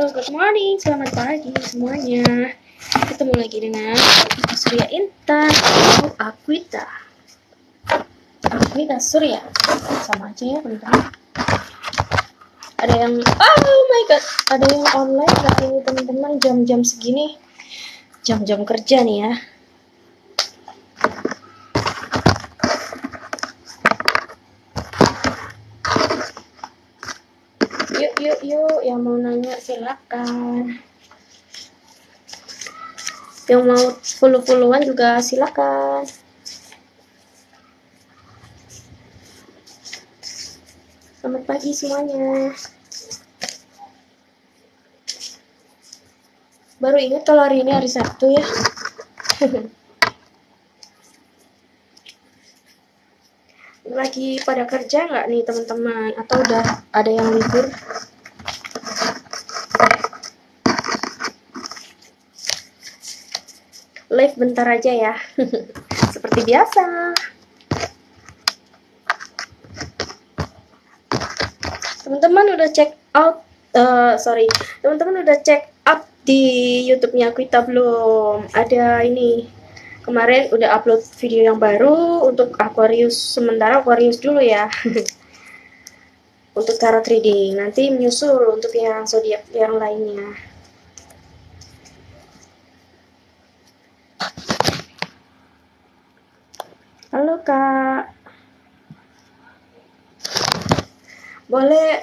Halo, good morning, selamat pagi semuanya. Ketemu lagi dengan Surya Intan atau Aquita Surya, sama aja ya teman-teman. Ada yang, oh my god, ada yang online nggak ini teman-teman, jam-jam segini, jam-jam kerja nih ya. Yuk, yang mau nanya silakan. Yang mau follow-followan juga silakan. Selamat pagi semuanya. Baru ingat kalau hari ini hari Sabtu ya. Lagi pada kerja nggak nih teman-teman? Atau udah ada yang libur? Live bentar aja ya. Seperti biasa. Teman-teman udah check out, teman-teman udah check out di YouTube-nya Aquita belum? Ada ini, kemarin udah upload video yang baru untuk Aquarius, sementara Aquarius dulu ya. Untuk tarot reading, nanti menyusul untuk yang zodiak yang lainnya. Halo Kak, boleh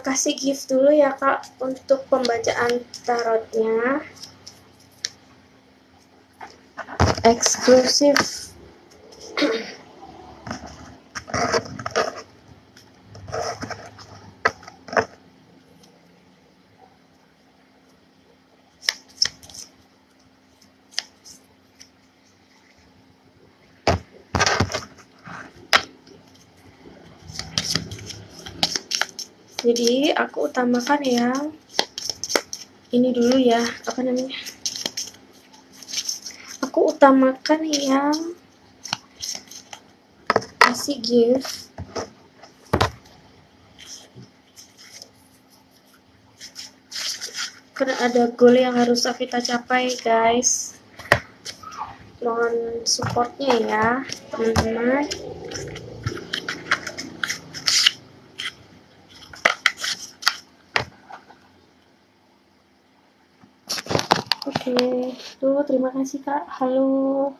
kasih gift dulu ya Kak untuk pembacaan tarotnya. Eksklusif. Jadi aku utamakan yang ini dulu ya, apa namanya? Aku utamakan yang kasih gift. Karena ada goal yang harus kita capai guys. Mohon supportnya ya teman-teman. Oke, tuh terima kasih Kak. Halo,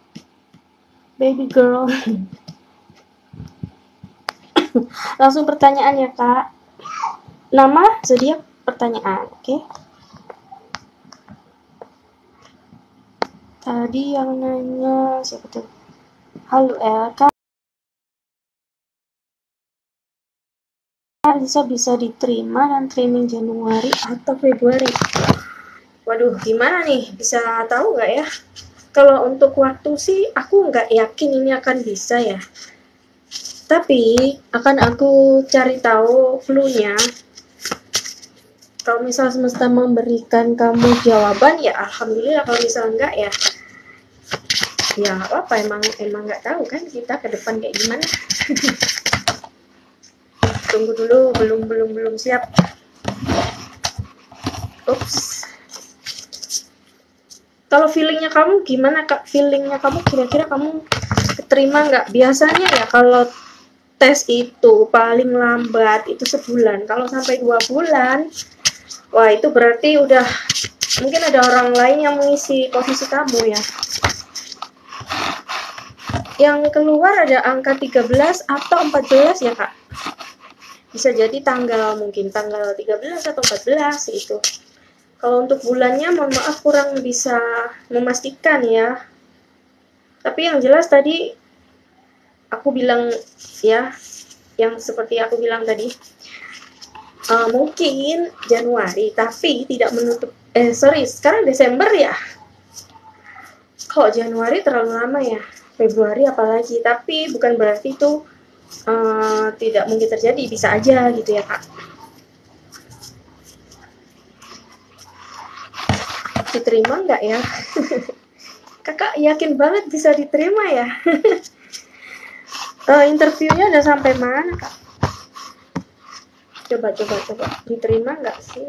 baby girl. Langsung pertanyaan ya Kak. Nama, zodiak, pertanyaan, oke? Tadi yang nanya siapa tuh? Halo Kak. Bisa diterima dan training Januari atau Februari? Waduh, gimana nih? Bisa tahu nggak ya? Kalau untuk waktu sih, aku nggak yakin ini akan bisa ya. Tapi, akan aku cari tahu clue-nya. Kalau misal semesta memberikan kamu jawaban, ya alhamdulillah. Kalau misal enggak, ya nggak apa-apa. Emang nggak tahu kan kita ke depan kayak gimana. Tunggu dulu, belum siap. Ups. Kalau feelingnya kamu gimana Kak? Feelingnya kamu kira-kira kamu keterima nggak? Biasanya ya kalau tes itu paling lambat itu sebulan. Kalau sampai 2 bulan, wah itu berarti udah mungkin ada orang lain yang mengisi posisi kamu ya. Yang keluar ada angka 13 atau 14 ya Kak? Bisa jadi mungkin tanggal 13 atau 14 itu. Kalau untuk bulannya mohon maaf kurang bisa memastikan ya. Tapi yang jelas tadi aku bilang ya, yang seperti aku bilang tadi, mungkin Januari, tapi tidak menutup, sekarang Desember ya. Kok Januari terlalu lama ya, Februari apalagi, tapi bukan berarti itu tidak mungkin terjadi, bisa aja gitu ya Kak. Diterima nggak ya? Kakak yakin banget bisa diterima ya. Interviewnya udah sampai mana Kak? Coba diterima nggak sih?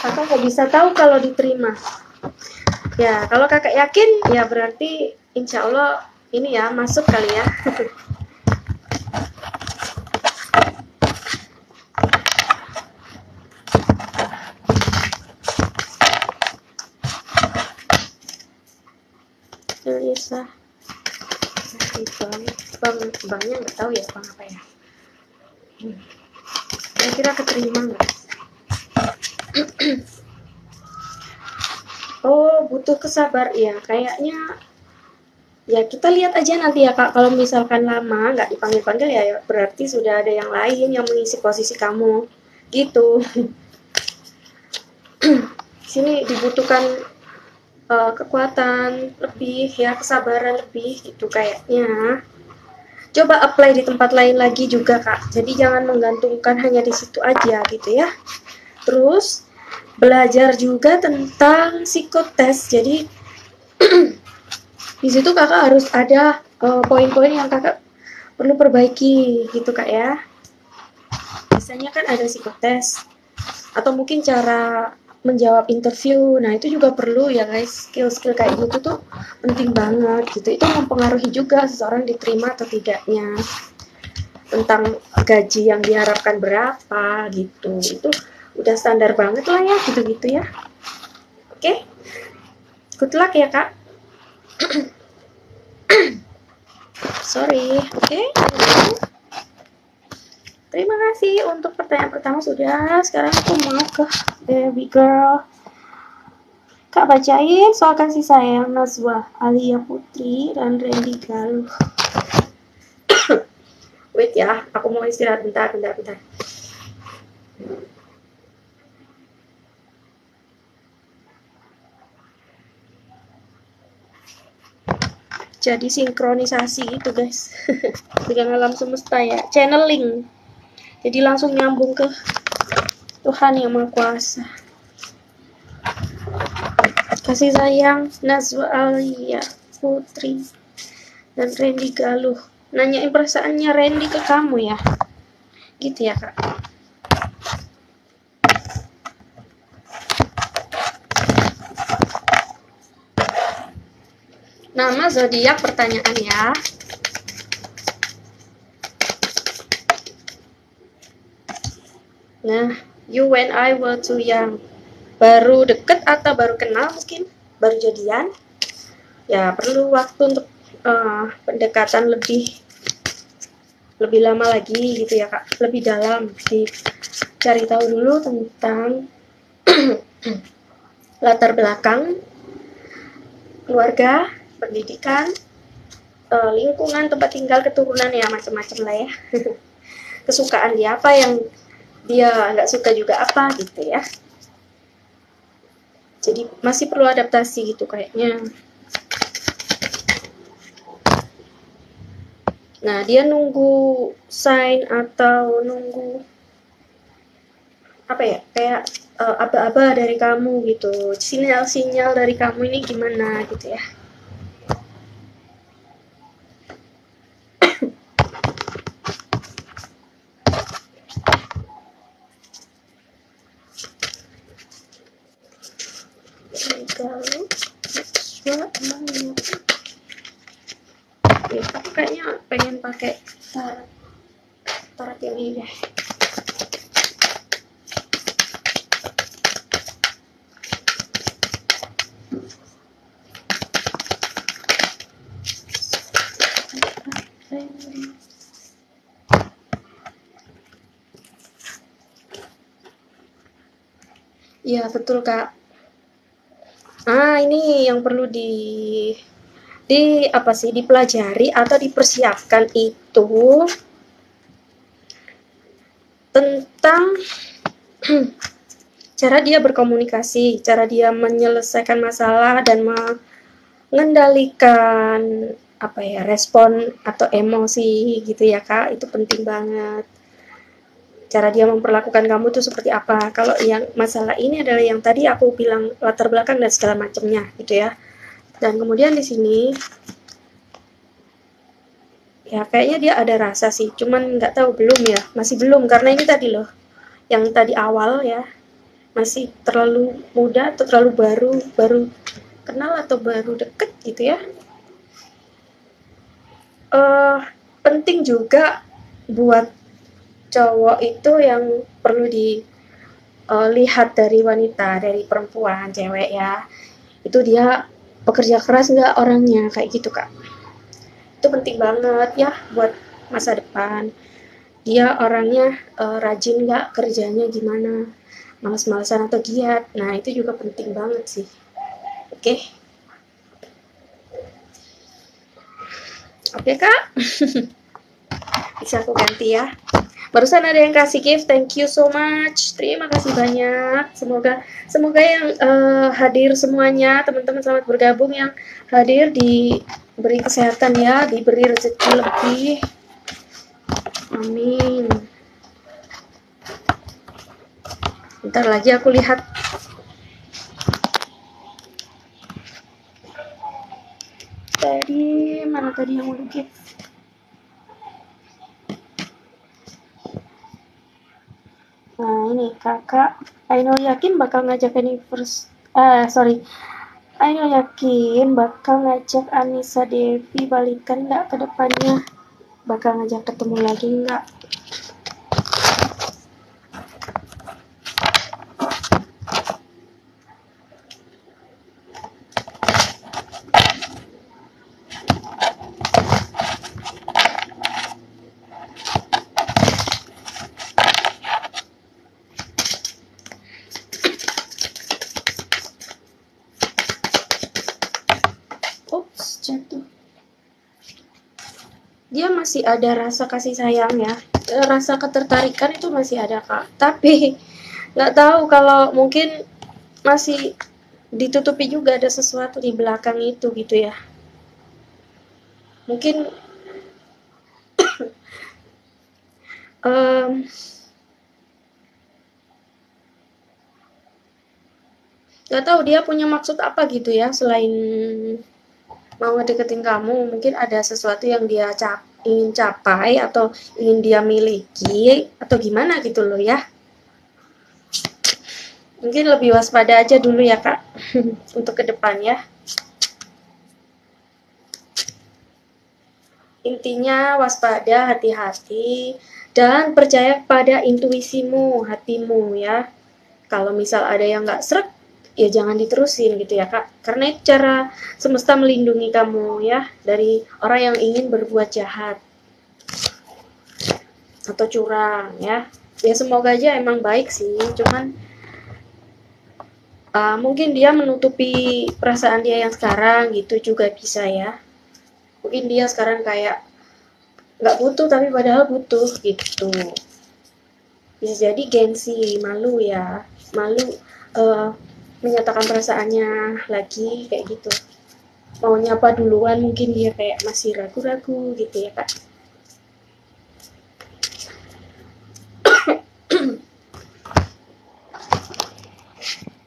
kakak nggak bisa tahu kalau diterima. Ya, kalau kakak yakin, ya berarti insya Allah ini ya masuk kali ya. Lisa, bangnya nggak tahu ya bang apa ya. Kira-kira keterima nggak? Oh, butuh kesabar ya, kayaknya. Ya kita lihat aja nanti ya kak. Kalau misalkan lama nggak dipanggil-panggil ya berarti sudah ada yang lain yang mengisi posisi kamu, gitu. Sini dibutuhkan kekuatan lebih ya, kesabaran lebih gitu kayaknya. Coba apply di tempat lain lagi juga kak. Jadi jangan menggantungkan hanya di situ aja gitu ya. Terus belajar juga tentang psikotes. Jadi di situ kakak harus ada poin-poin yang kakak perlu perbaiki gitu kak ya. Biasanya kan ada psikotes atau mungkin cara menjawab interview. Nah itu juga perlu ya guys, skill-skill kayak gitu tuh penting banget gitu. Itu mempengaruhi juga seseorang diterima atau tidaknya. Tentang gaji yang diharapkan berapa gitu, itu udah standar banget lah ya gitu-gitu ya. Oke, good luck ya kak. Sorry. Oke. Terima kasih untuk pertanyaan pertama sudah. Sekarang aku mau ke baby girl. Kak bacain soal kasih sayang Nazwa Alia Putri dan Randy Galuh. Wait ya, aku mau istirahat bentar. Jadi sinkronisasi itu guys dengan alam semesta ya, channeling. Jadi langsung nyambung ke Tuhan yang Maha Kuasa. Kasih sayang Nazwa Alia Putri dan Randy Galuh. Nanyain perasaannya Randy ke kamu ya, gitu ya kak. Nama zodiak pertanyaan ya. Nah, you when I were too young. Baru deket atau baru kenal mungkin? Baru jadian? Ya perlu waktu untuk pendekatan lebih lama lagi gitu ya kak. Lebih dalam. Dicari tahu dulu tentang latar belakang, keluarga, pendidikan, lingkungan, tempat tinggal, keturunan ya macam-macam lah ya. Kesukaan dia apa, yang dia nggak suka juga apa gitu ya. Jadi masih perlu adaptasi gitu kayaknya. Nah dia nunggu sign atau nunggu apa ya, kayak aba-aba dari kamu gitu, sinyal-sinyal dari kamu ini gimana gitu ya. Aku kayaknya pengen pakai tarot yang ini deh. Iya betul kak. Ini yang perlu apa sih, dipelajari atau dipersiapkan itu tentang cara dia berkomunikasi, cara dia menyelesaikan masalah dan mengendalikan apa ya, respon atau emosi gitu ya kak. Itu penting banget. Cara dia memperlakukan kamu tuh seperti apa. Kalau yang masalah ini adalah yang tadi aku bilang, latar belakang dan segala macamnya gitu ya. Dan kemudian di sini ya kayaknya dia ada rasa sih, cuman nggak tahu belum ya, masih belum, karena ini tadi loh yang tadi awal ya, masih terlalu muda atau terlalu baru kenal atau baru deket gitu ya. Penting juga buat cowok itu yang perlu dilihat dari wanita, dari perempuan, cewek ya, itu dia pekerja keras nggak orangnya, kayak gitu kak. Itu penting banget ya buat masa depan. Dia orangnya rajin nggak, kerjanya gimana, males-malesan atau giat. Nah itu juga penting banget sih. Oke. Oke kak. Bisa aku ganti ya. Barusan ada yang kasih gift, thank you so much, terima kasih banyak. Semoga yang hadir semuanya, teman-teman selamat bergabung yang hadir, diberi kesehatan ya, diberi rezeki lebih, amin. Bentar lagi aku lihat. Mana tadi yang udah gift? Nah ini kakak Ainul yakin bakal ngajak Ainul yakin bakal ngajak Anissa Devi balikan nggak ke depannya? Bakal ngajak ketemu lagi nggak? Ups, jatuh. Dia masih ada rasa kasih sayang ya, rasa ketertarikan itu masih ada kak, tapi nggak tahu kalau mungkin masih ditutupi juga ada sesuatu di belakang itu gitu ya. Mungkin nggak tahu dia punya maksud apa gitu ya, selain mau ngedeketin kamu. Mungkin ada sesuatu yang dia ingin capai atau ingin dia miliki atau gimana gitu loh ya. Mungkin lebih waspada aja dulu ya kak untuk kedepannya. Intinya waspada, hati-hati, dan percaya pada intuisimu, hatimu ya. Kalau misal ada yang nggak srek, ya jangan diterusin gitu ya kak. Karena itu cara semesta melindungi kamu ya dari orang yang ingin berbuat jahat atau curang ya. Ya semoga aja emang baik sih, cuman mungkin dia menutupi perasaan dia yang sekarang gitu juga bisa ya. Mungkin dia sekarang kayak nggak butuh tapi padahal butuh gitu. Bisa jadi gengsi, malu ya, malu menyatakan perasaannya lagi kayak gitu. Mau nyapa duluan mungkin dia kayak masih ragu-ragu gitu ya kak.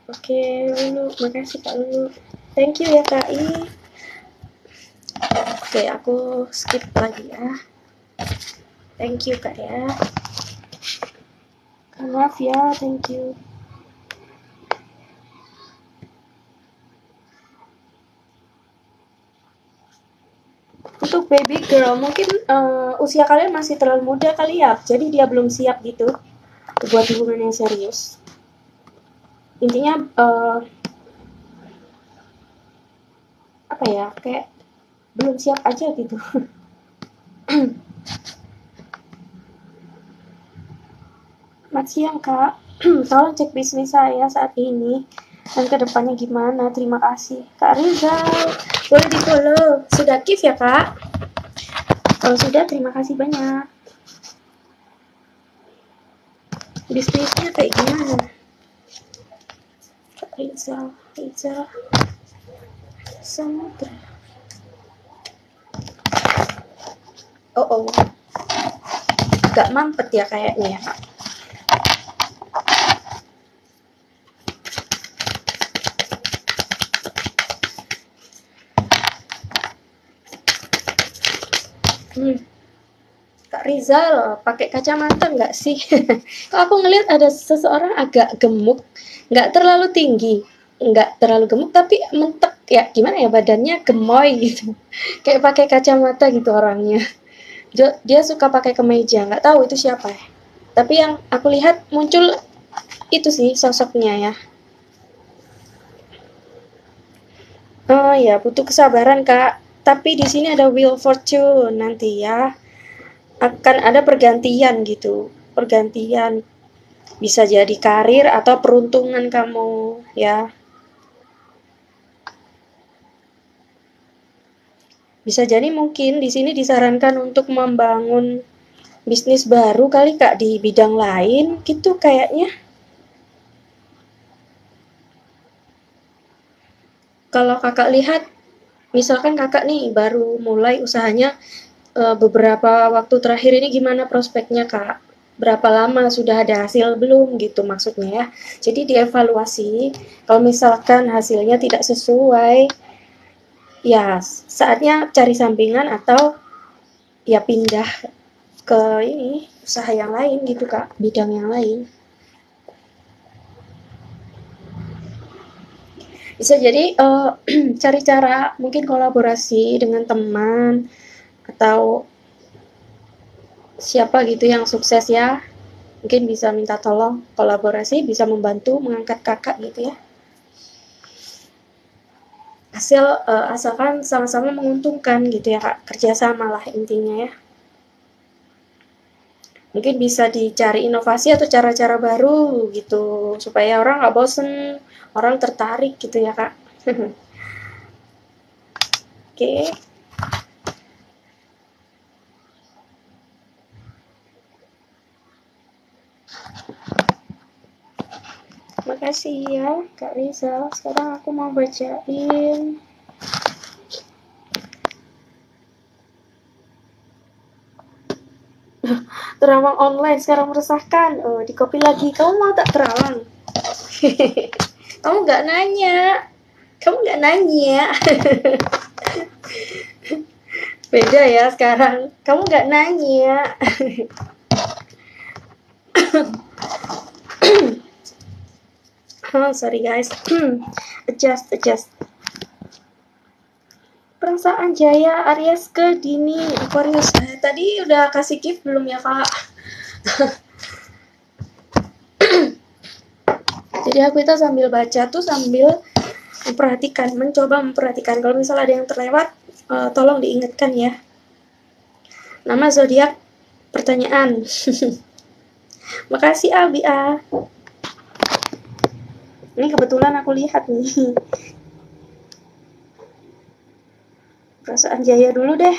Oke Lulu, makasih kak Lulu, thank you ya kak. Oke aku skip lagi ya, thank you kak ya. Maaf ya, thank you. Untuk baby girl mungkin usia kalian masih terlalu muda kali ya, jadi dia belum siap gitu buat hubungan yang serius. Intinya apa ya, kayak belum siap aja gitu. Selamat siang kak, tolong cek bisnis saya saat ini dan kedepannya gimana. Terima kasih kak Rizal, boleh di follow. Sudah gift ya kak? Kalau sudah terima kasih banyak. Bisnisnya kayak gimana kak Rizal Samudra. Oh agak mampet ya kayaknya ya kak. Kak Rizal, pakai kacamata nggak sih? Kok aku ngelihat ada seseorang agak gemuk, nggak terlalu tinggi, nggak terlalu gemuk tapi mentek ya gimana ya badannya gemoy gitu, kayak pakai kacamata gitu orangnya. Dia suka pakai kemeja, nggak tahu itu siapa ya. Tapi yang aku lihat muncul itu sih sosoknya ya. Oh ya, butuh kesabaran Kak. Tapi di sini ada Wheel Fortune nanti ya. Akan ada pergantian gitu. Pergantian bisa jadi karir atau peruntungan kamu ya. Bisa jadi mungkin di sini disarankan untuk membangun bisnis baru kali Kak di bidang lain gitu kayaknya. Kalau Kakak lihat misalkan Kakak nih baru mulai usahanya beberapa waktu terakhir ini gimana prospeknya Kak? Berapa lama sudah ada hasil belum gitu maksudnya ya. Jadi dievaluasi, kalau misalkan hasilnya tidak sesuai, ya saatnya cari sampingan atau ya pindah ke ini usaha yang lain gitu Kak, bidang yang lain. Bisa jadi cari cara mungkin kolaborasi dengan teman atau siapa gitu yang sukses ya, mungkin bisa minta tolong kolaborasi, bisa membantu mengangkat kakak gitu ya. Hasil asalkan sama-sama menguntungkan gitu ya kak, kerjasama lah intinya ya. Mungkin bisa dicari inovasi atau cara-cara baru gitu supaya orang nggak bosen, orang tertarik gitu ya kak. Oke. Makasih ya Kak Rizal. Sekarang aku mau bacain terawang online sekarang meresahkan. Oh, di copy lagi. Kamu mau tak terawang? Kamu nggak nanya. Kamu nggak nanya. Beda ya sekarang. Kamu nggak nanya. Oh, sorry guys. adjust. Perasaan Jaya Aries ke Dini Aquarius. Tadi udah kasih gift belum ya kak? Jadi aku itu sambil baca tuh sambil mencoba memperhatikan. Kalau misalnya ada yang terlewat, tolong diingatkan ya. Nama zodiak pertanyaan. Makasih Abi A. Ini kebetulan aku lihat nih. Perasaan Jaya dulu deh.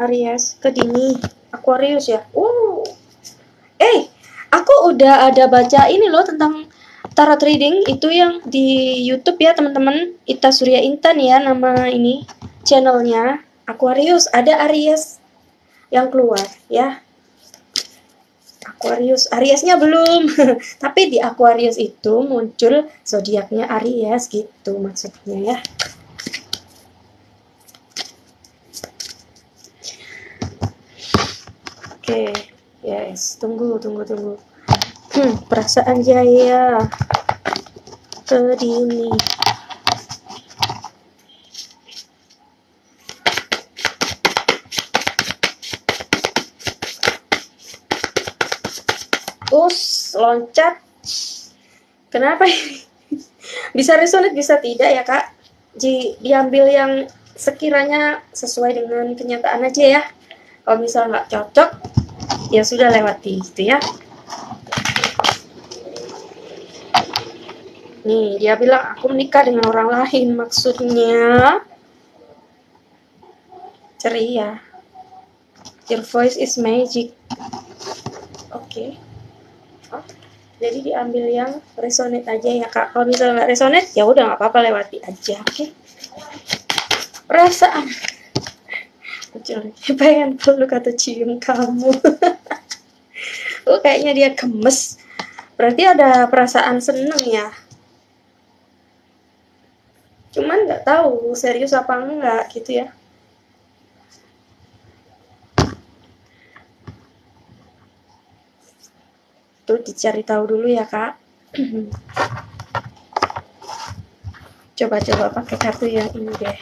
Aries ke Dini Aquarius ya. Aku udah ada baca ini loh tentang tarot reading itu yang di YouTube ya teman-teman. Ita Surya Intan ya nama ini channelnya. Aquarius ada Aries yang keluar ya. Aquarius, Ariesnya belum. Tapi di Aquarius itu muncul zodiaknya Aries gitu maksudnya ya. Oke, yes, tunggu. Perasaan Jaya ke Dini. Loncat. Kenapa ini? Bisa resonate, bisa tidak ya kak. Diambil yang sekiranya sesuai dengan kenyataan aja ya. Kalau misalnya nggak cocok, ya sudah lewati gitu ya. Nih, dia bilang aku menikah dengan orang lain. Maksudnya ceria. Your voice is magic. Oke. Oh, jadi diambil yang resonate aja ya kak. Kalau misalnya nggak resonate, ya udah nggak apa-apa lewati aja. Oke. Perasaan. Pengen peluk atau cium kamu. Kayaknya dia gemes. Berarti ada perasaan seneng ya. Cuman nggak tahu serius apa enggak gitu ya. Tuh dicari tahu dulu ya kak. Coba-coba pakai kartu yang ini deh.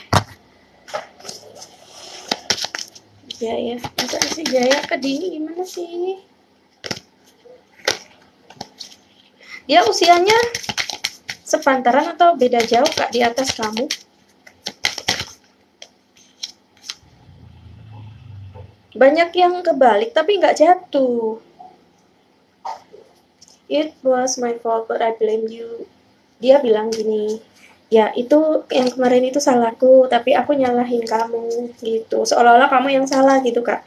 Jaya, masa sih Jaya ke Dini gimana sih? Dia usianya sepantaran atau beda jauh kak di atas kamu? Banyak yang kebalik tapi nggak jatuh. It was my fault but I blame you. Dia bilang gini, ya itu yang kemarin itu salahku tapi aku nyalahin kamu gitu. Seolah-olah kamu yang salah gitu kak.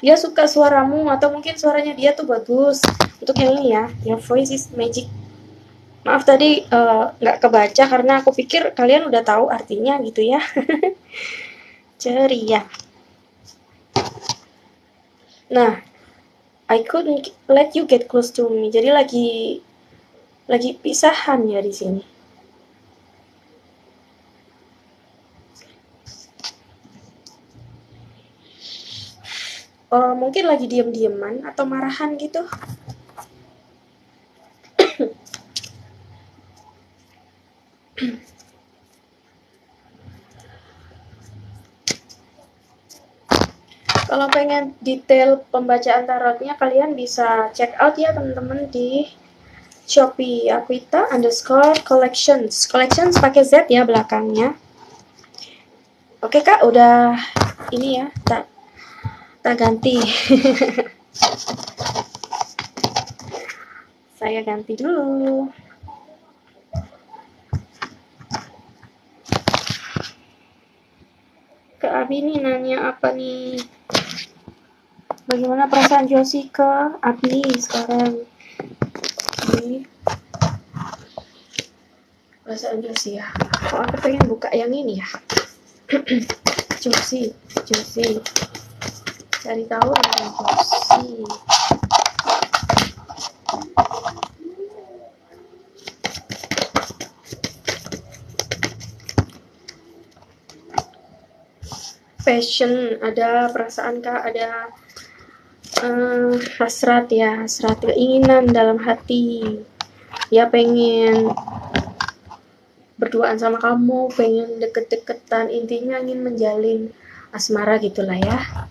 Dia suka suaramu atau mungkin suaranya dia tuh bagus. Untuk yang ini ya, your voice is magic. Maaf tadi nggak kebaca karena aku pikir kalian udah tahu artinya gitu ya. Ceria. Nah, I couldn't let you get close to me. Jadi lagi pisahan ya di sini. Mungkin lagi diem-dieman atau marahan gitu. Kalau pengen detail pembacaan tarotnya, kalian bisa check out ya teman-teman di Shopee Aquita_collections. Collections pakai Z ya belakangnya. Oke kak, udah ini ya, tak ganti. Saya ganti dulu. Kak Abi nih nanya apa nih? Bagaimana perasaan Josie ke Abi sekarang? Ini perasaan Josie ya. Kok aku pengen buka yang ini ya? Josie. Cari tahu tentang Josie. Passion, ada perasaan kak, ada hasrat ya, hasrat keinginan dalam hati. Dia pengen berduaan sama kamu, pengen deket-deketan, intinya ingin menjalin asmara gitulah ya.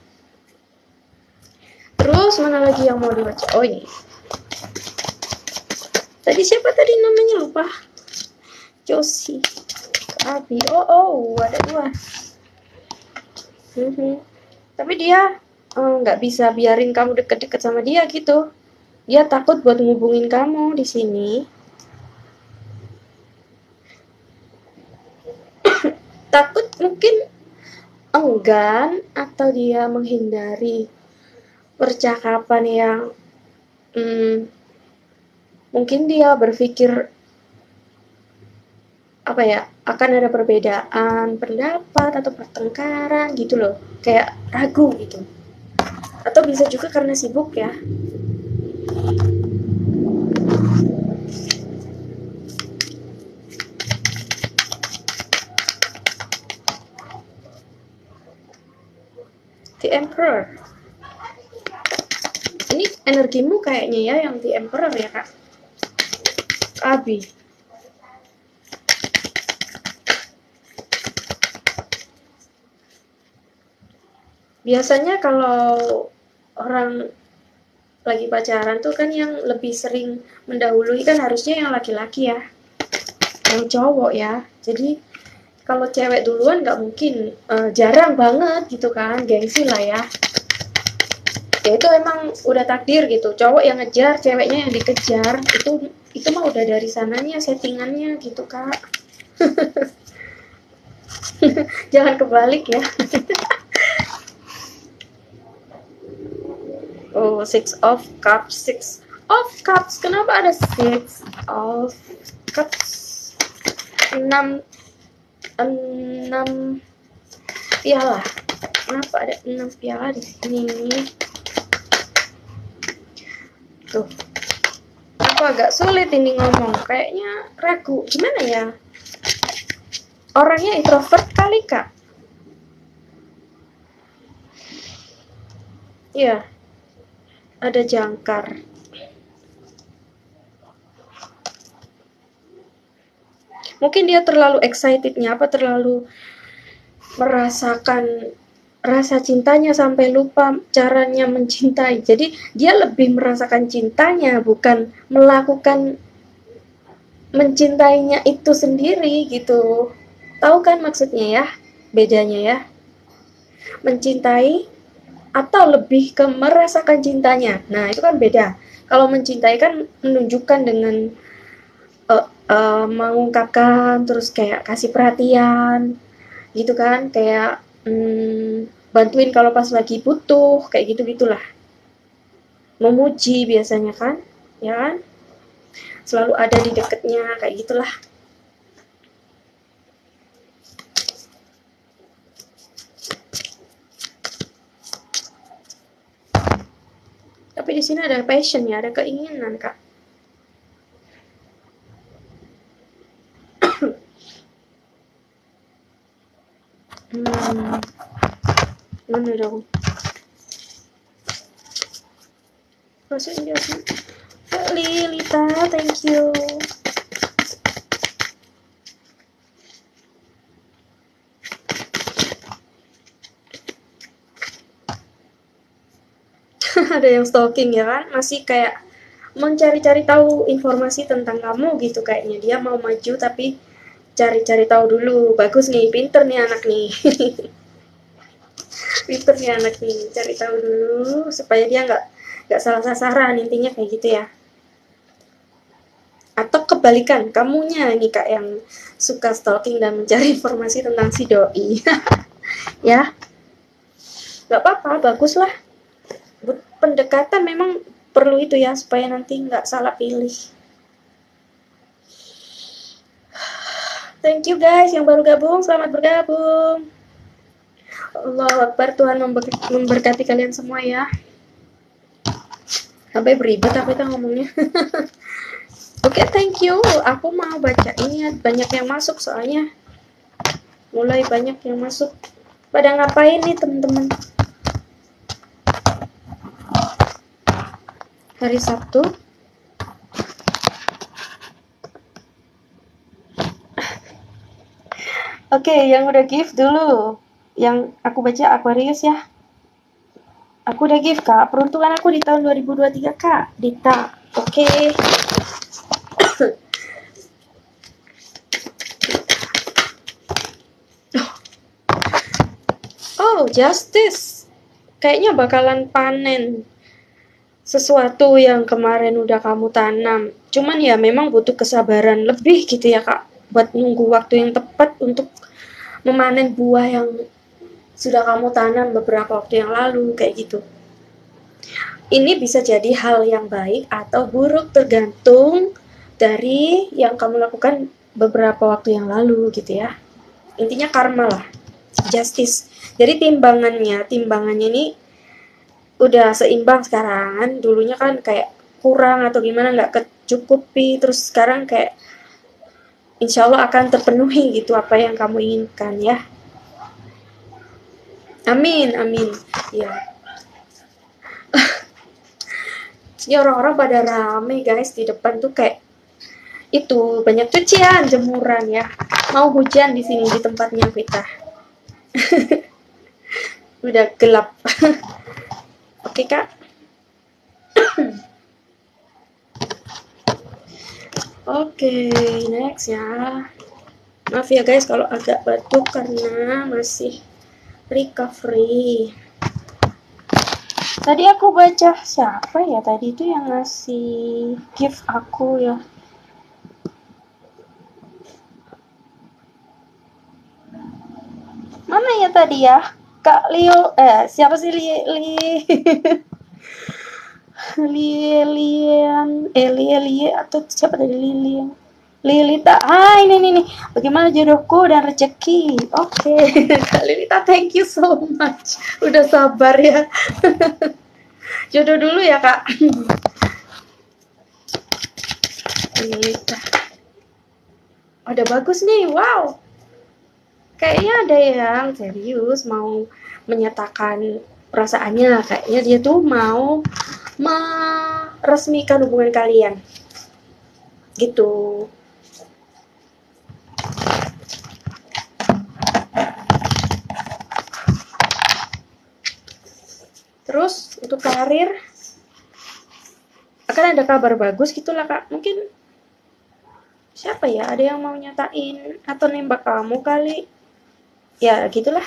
Terus mana lagi yang mau dibaca? Oh ini. Tadi siapa tadi namanya lupa? Josie, Abi. Oh, ada 2. Tapi dia nggak bisa biarin kamu deket-deket sama dia gitu. Dia takut buat ngubungin kamu di sini. Takut mungkin enggan atau dia menghindari percakapan yang mungkin dia berpikir apa ya, akan ada perbedaan pendapat atau pertengkaran gitu loh, kayak ragu gitu. Atau bisa juga karena sibuk ya. The Emperor. Ini energimu kayaknya ya yang The Emperor ya kak. Abi. Biasanya kalau orang lagi pacaran tuh kan yang lebih sering mendahului kan harusnya yang laki-laki ya, yang cowok ya. Jadi kalau cewek duluan nggak mungkin, jarang banget gitu kan, gengsi lah ya. Ya itu emang udah takdir gitu, cowok yang ngejar, ceweknya yang dikejar, itu mah udah dari sananya settingannya gitu kak. Jangan kebalik ya. Oh, 6 of cups, kenapa ada 6 of cups? 6 piala, kenapa ada 6 piala di sini? Tuh, aku agak sulit ini ngomong, kayaknya ragu, gimana ya? Orangnya introvert kali kak? Iya. ada jangkar. Mungkin dia terlalu excitednya, terlalu merasakan rasa cintanya sampai lupa caranya mencintai. Jadi dia lebih merasakan cintanya, bukan melakukan mencintainya itu sendiri gitu. Tahu kan maksudnya ya? Bedanya ya. Mencintai atau lebih ke merasakan cintanya. Nah, itu kan beda. Kalau mencintai kan menunjukkan dengan mengungkapkan, terus kayak kasih perhatian gitu kan, kayak bantuin kalau pas lagi butuh, kayak gitu gitulah, memuji biasanya kan, ya kan, selalu ada di dekatnya, kayak gitulah. Tapi di sini ada passion ya, ada keinginan kak. Mana dong? Proses dia sih. Lilita, thank you. Ada yang stalking ya kan, masih kayak mencari-cari tahu informasi tentang kamu gitu, kayaknya dia mau maju tapi cari-cari tahu dulu. Bagus nih, pinter nih anak nih. Pinter nih anak nih, cari tahu dulu supaya dia nggak salah sasaran, intinya kayak gitu ya. Atau kebalikan, kamunya nih kak yang suka stalking dan mencari informasi tentang si doi. Ya, nggak apa-apa, bagus lah. Pendekatan memang perlu itu ya, supaya nanti nggak salah pilih. Thank you guys yang baru gabung, selamat bergabung. Allah Akbar, Tuhan memberkati kalian semua ya. Sampai beribet apa kita ngomongnya. Oke, thank you. Aku mau baca ini ya, banyak yang masuk soalnya. Mulai banyak yang masuk. Pada ngapain nih teman-teman? Hari Sabtu. Oke, yang udah give dulu. Yang aku baca Aquarius ya. Aku udah give kak. Peruntungan aku di tahun 2023 kak. Dita. Oke. Oh, Justice. Kayaknya bakalan panen sesuatu yang kemarin udah kamu tanam. Cuman ya memang butuh kesabaran lebih gitu ya kak, buat nunggu waktu yang tepat untuk memanen buah yang sudah kamu tanam beberapa waktu yang lalu, kayak gitu. Ini bisa jadi hal yang baik atau buruk tergantung dari yang kamu lakukan beberapa waktu yang lalu gitu ya. Intinya karma lah, justice. Jadi timbangannya ini udah seimbang sekarang. Dulunya kan kayak kurang atau gimana, nggak kecukupi, terus sekarang kayak insya Allah akan terpenuhi gitu apa yang kamu inginkan ya. Amin, amin. Ya. Ya orang-orang pada rame guys di depan tuh, kayak itu banyak cucian, jemuran ya. Mau hujan di sini di tempatnya kita. Udah gelap. Oke kak. Oke, next ya. Maaf ya guys kalau agak batuk karena masih recovery. Tadi aku baca siapa ya tadi itu yang ngasih gift aku ya. Mana ya tadi ya? Kak Leo, siapa sih Lilian, Lie atau siapa tadi Lilian? Lilita, ini. Bagaimana jodohku dan rezeki? Oke, Kak Lilita, thank you so much. Udah sabar ya. Jodoh dulu ya kak. Lilita. Ada bagus nih, wow. Kayaknya ada yang serius mau menyatakan perasaannya. Kayaknya dia tuh mau meresmikan hubungan kalian. Gitu. Terus untuk karir akan ada kabar bagus gitulah Kak. Mungkin siapa ya, ada yang mau nyatain atau nembak kamu kali. Ya gitulah.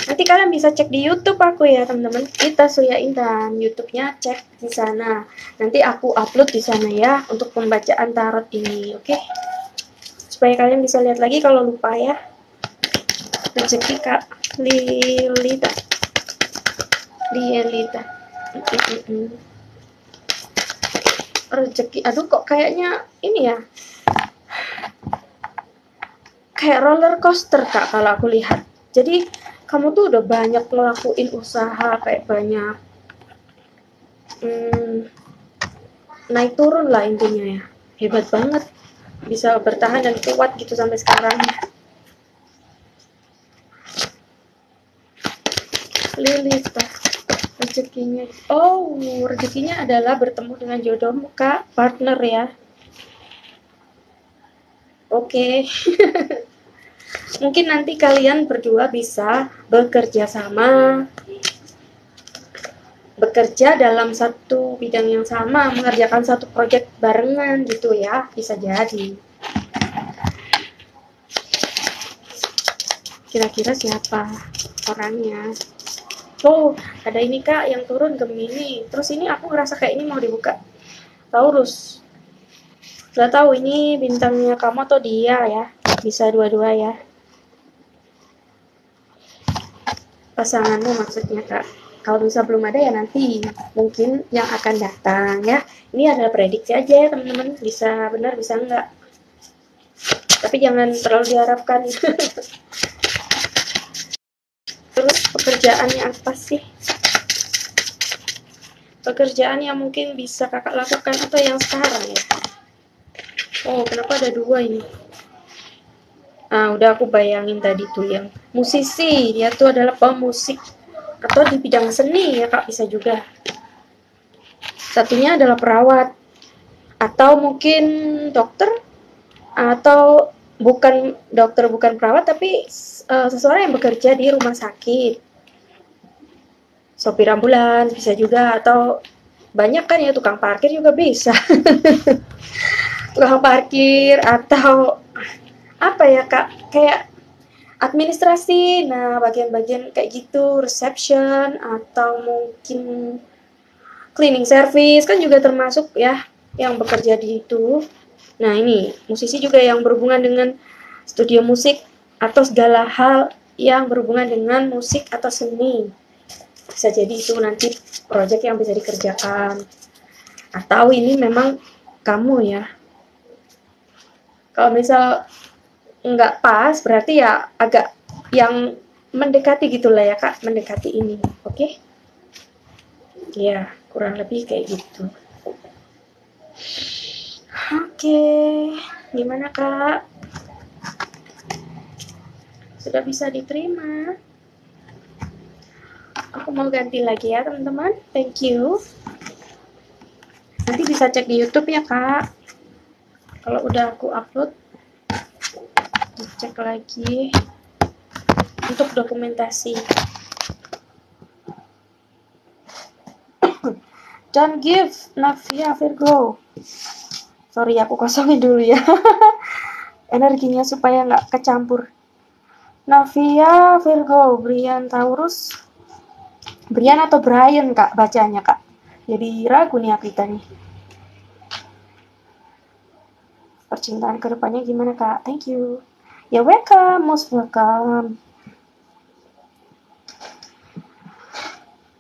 Nanti kalian bisa cek di YouTube aku ya teman-teman. Kita Surya Intan, YouTube-nya cek di sana. Nanti aku upload di sana ya untuk pembacaan tarot ini, oke? Supaya kalian bisa lihat lagi kalau lupa ya. Rezeki Kak Lilita. Rezeki, aduh kok kayaknya ini ya, kayak roller coaster Kak kalau aku lihat. Jadi kamu tuh udah banyak ngelakuin usaha, kayak banyak naik turun lah intinya ya. Hebat banget bisa bertahan dan kuat gitu sampai sekarang. Lilita, rezekinya, oh rezekinya adalah bertemu dengan jodohmu Kak, partner ya. Oke. Mungkin nanti kalian berdua bisa bekerja sama, bekerja dalam satu bidang yang sama, mengerjakan satu proyek barengan gitu ya, bisa jadi. Kira-kira siapa orangnya? Oh, ada ini Kak yang turun Gemini. Terus ini aku ngerasa kayak ini mau dibuka. Taurus. Gak tahu ini bintangnya kamu atau dia ya. Bisa dua-dua ya. Pasanganmu maksudnya Kak. Kalau bisa belum ada ya nanti mungkin yang akan datang ya. Ini adalah prediksi aja ya teman-teman. Bisa benar bisa enggak. Tapi jangan terlalu diharapkan. Terus pekerjaannya apa sih? Pekerjaan yang mungkin bisa kakak lakukan atau yang sekarang ya? Oh, kenapa ada dua ini? Ah, udah aku bayangin tadi tuh yang musisi. Dia tuh adalah pemusik. Atau di bidang seni ya kak, bisa juga. Satunya adalah perawat. Atau mungkin dokter. Atau bukan dokter, bukan perawat, tapi seseorang yang bekerja di rumah sakit. Sopir ambulan bisa juga, atau banyak kan ya tukang parkir juga bisa. Tukang parkir atau apa ya kak, kayak administrasi, nah bagian-bagian kayak gitu, reception atau mungkin cleaning service kan juga termasuk ya yang bekerja di itu. Nah ini musisi juga yang berhubungan dengan studio musik atau segala hal yang berhubungan dengan musik atau seni. Bisa jadi itu nanti proyek yang bisa dikerjakan. Atau ini memang kamu ya. Kalau misal nggak pas, berarti ya agak yang mendekati gitulah ya kak, mendekati ini, oke? Ya, kurang lebih kayak gitu. Oke, gimana kak? Sudah bisa diterima? Aku mau ganti lagi ya teman-teman. Thank you. Nanti bisa cek di YouTube ya kak. Kalau udah aku upload, cek lagi untuk dokumentasi. Don't give, Navia Virgo. Sorry, aku kosongin dulu ya. Energinya supaya nggak kecampur. Navia Virgo, Brian Taurus. Brian atau Brian kak bacanya kak. Jadi ragu nih kita nih. Percintaan kedepannya gimana kak? Thank you. Ya welcome, most welcome.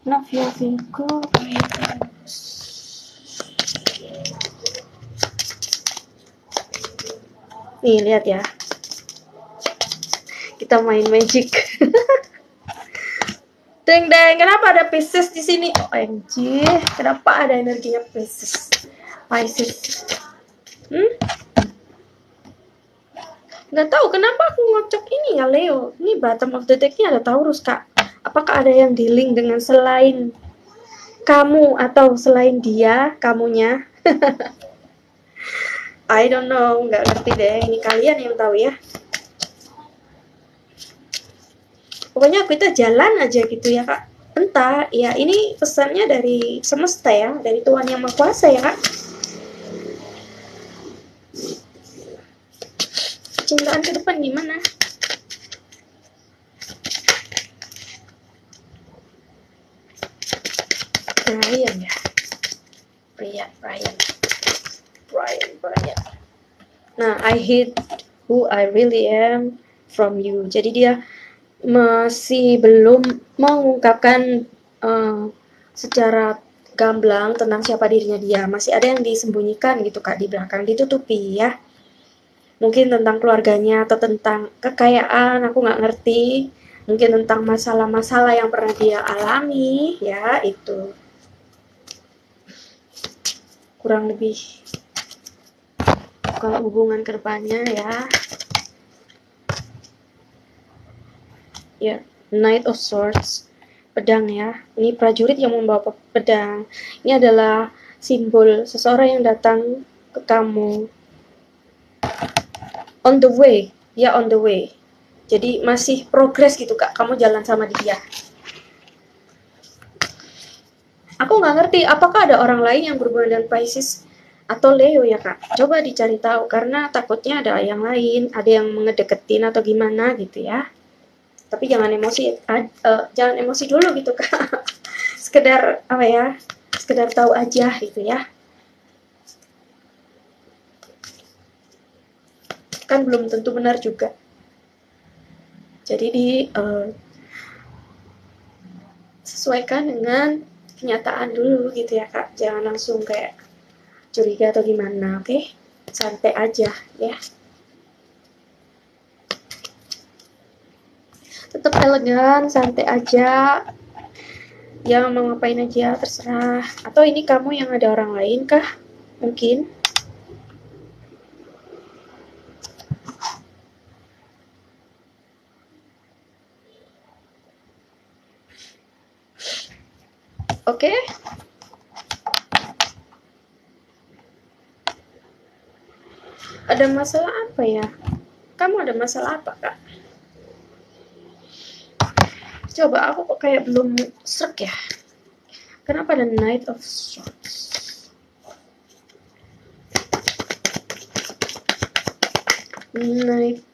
Navia Virgo, Brian Taurus. Nih lihat ya. Kita main magic. Deng deng, kenapa ada Pisces di sini? OMG, kenapa ada energinya Pisces? Pisces. Nggak tahu kenapa aku ngocok ini ya Leo. Ini bottom of the deck-nya ada Taurus kak. Apakah ada yang di-link dengan selain Kamu atau selain dia, kamunya? I don't know, nggak ngerti deh. Ini kalian yang tahu ya. Pokoknya kita jalan aja gitu ya kak. Entah, ya ini pesannya dari semesta ya, dari Tuhan Yang Maha Kuasa ya kak. Cintaan ke depan gimana? Brian ya. Brian. Nah, I hate who I really am from you. Jadi dia masih belum mengungkapkan secara gamblang tentang siapa dirinya dia. Masih ada yang disembunyikan gitu kak, di belakang, ditutupi ya. Mungkin tentang keluarganya atau tentang kekayaan, aku nggak ngerti. Mungkin tentang masalah-masalah yang pernah dia alami ya, itu kurang lebih kalau hubungan kedepannya ya Knight of Swords, pedang ya. Ini prajurit yang membawa pedang. Ini adalah simbol seseorang yang datang ke kamu on the way ya, on the way. Jadi masih progres gitu kak, kamu jalan sama dia. Aku nggak ngerti apakah ada orang lain yang berhubungan dengan Pisces atau Leo ya kak. Coba dicari tahu, karena takutnya ada yang lain, ada yang ngedeketin atau gimana gitu ya. Tapi jangan emosi, jangan emosi dulu gitu kak. Sekedar apa ya, sekedar tahu aja gitu ya. Kan belum tentu benar juga. Jadi sesuaikan dengan kenyataan dulu gitu ya kak. Jangan langsung kayak curiga atau gimana, oke? Santai aja ya. Tetap elegan, santai aja. Yang mau ngapain aja terserah. Atau ini kamu yang ada orang lain kah? Mungkin. Oke? Ada masalah apa ya? Kamu ada masalah apa kak? Coba, aku kok kayak belum srek ya. Kenapa ada Knight of Swords? Knight.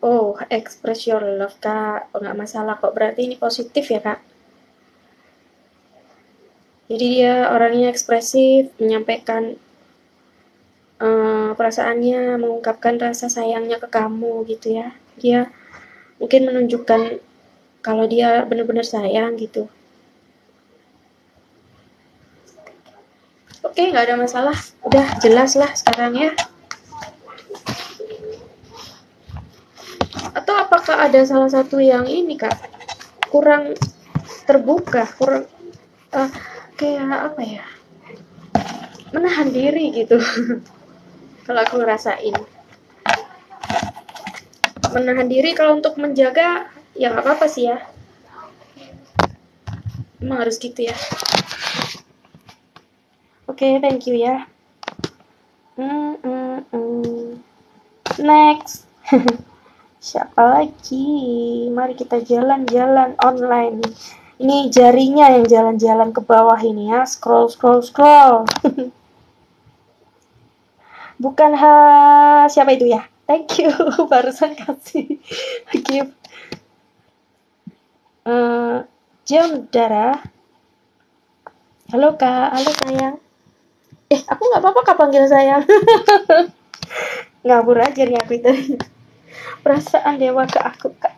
Oh, express your love kak. Oh, nggak masalah kok. Berarti ini positif ya kak. Jadi dia orangnya ekspresif, menyampaikan perasaannya, mengungkapkan rasa sayangnya ke kamu gitu ya. Dia mungkin menunjukkan kalau dia benar-benar sayang gitu. Oke, nggak ada masalah. Udah jelas lah sekarang ya. Atau apakah ada salah satu yang ini kak, kurang terbuka, kurang kayak apa ya, menahan diri gitu. Kalau aku ngerasain menahan diri, kalau untuk menjaga ya nggak apa-apa sih ya, emang harus gitu ya. Oke, thank you ya. Next. Siapa lagi? Mari kita jalan-jalan online. Ini jarinya yang jalan-jalan ke bawah ini ya, scroll. Bukan siapa itu ya? Thank you, barusan kasih gift. Jam Dara. Halo kak, halo sayang. Aku nggak apa-apa kak panggil sayang. Ngabur aja nih aku itu. Perasaan dewa ke aku kak.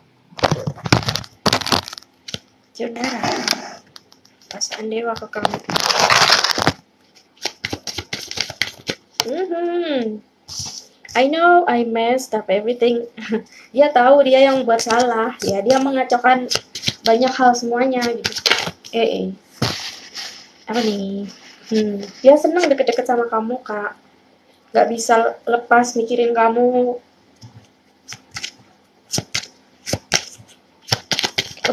Jam Dara. Perasaan dewa ke kamu. I know I messed up everything. Dia tahu dia yang buat salah. Ya, dia mengacaukan banyak hal semuanya gitu. Apa nih? Dia seneng deket-deket sama kamu kak. Gak bisa lepas mikirin kamu.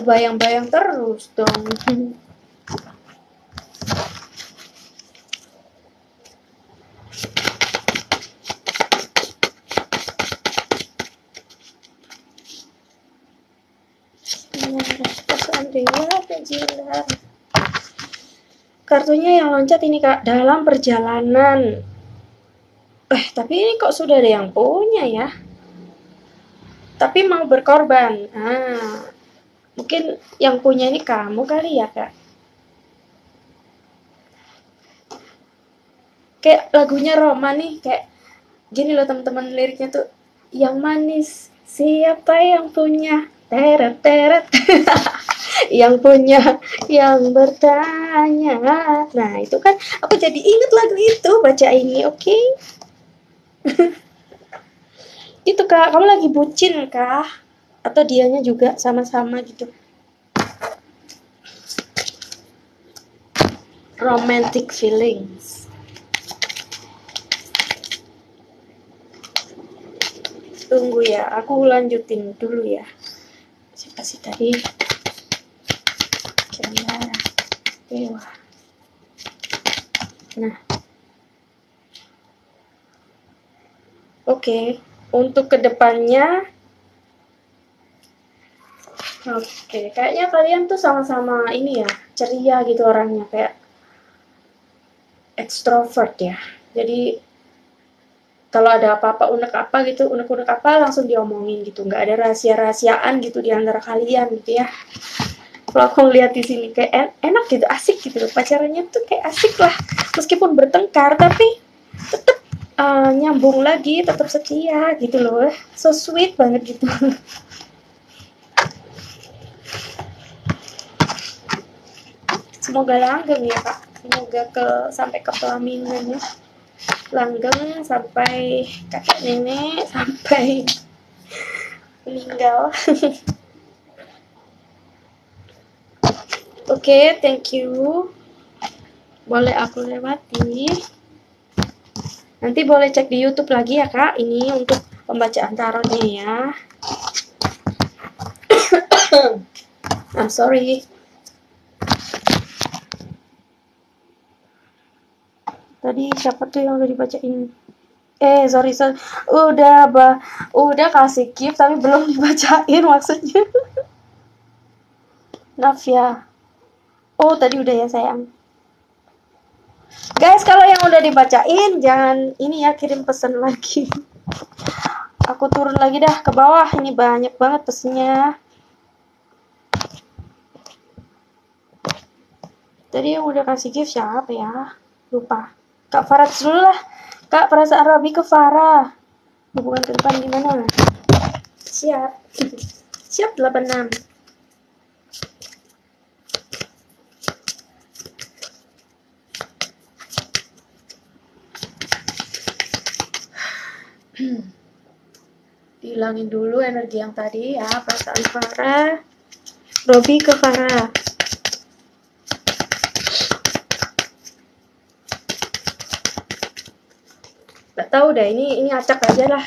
terbayang-bayang terus dong. Kartunya yang loncat ini Kak, dalam perjalanan. Tapi ini kok sudah ada yang punya ya? Tapi mau berkorban. Mungkin yang punya ini kamu kali ya Kak? Kayak lagunya Roma nih, kayak gini loh teman-teman, liriknya tuh, yang manis siapa yang punya, teret teret. Yang punya, yang bertanya. Nah itu kan aku jadi inget lagu itu baca ini. Oke. Itu Kak, kamu lagi bucin kah? Atau dianya juga sama-sama gitu? Romantic feelings. Tunggu ya, aku lanjutin dulu ya. Siapa sih tadi? Cendara Dewa. Nah, oke. Untuk kedepannya, kayaknya kalian tuh sama-sama ini ya, ceria gitu orangnya, kayak ekstrovert ya. Jadi kalau ada apa-apa, unek-unek apa langsung diomongin gitu, nggak ada rahasia-rahasiaan gitu di antara kalian gitu ya. Kalau aku lihat di sini kayak enak gitu, asik gitu loh, pacarannya tuh kayak asik lah, meskipun bertengkar tapi tetap nyambung lagi, tetap setia gitu loh, so sweet banget gitu. Semoga langgeng ya Kak, semoga sampai ke pelaminannya langgeng, sampai kakek nenek, sampai meninggal. Oke, thank you. Boleh aku lewati. Nanti boleh cek di YouTube lagi ya Kak, ini untuk pembacaan tarotnya ya. I'm sorry. Tadi siapa tuh yang udah dibacain? Sorry. Udah kasih gift tapi belum dibacain maksudnya. Maaf ya. Oh, tadi udah ya sayang. Guys, kalau yang udah dibacain jangan ini ya, kirim pesan lagi. Aku turun lagi dah ke bawah, ini banyak banget pesennya. Tadi yang udah kasih gift siapa ya? Lupa. Kak Farah dulu lah. Kak, perasaan Robi ke Farah. Hubungan ke depan gimana? Siap. Siap 86. Dihilangin dulu energi yang tadi ya, perasaan Farah. Robi ke Farah. Gak tahu deh, ini acak aja lah.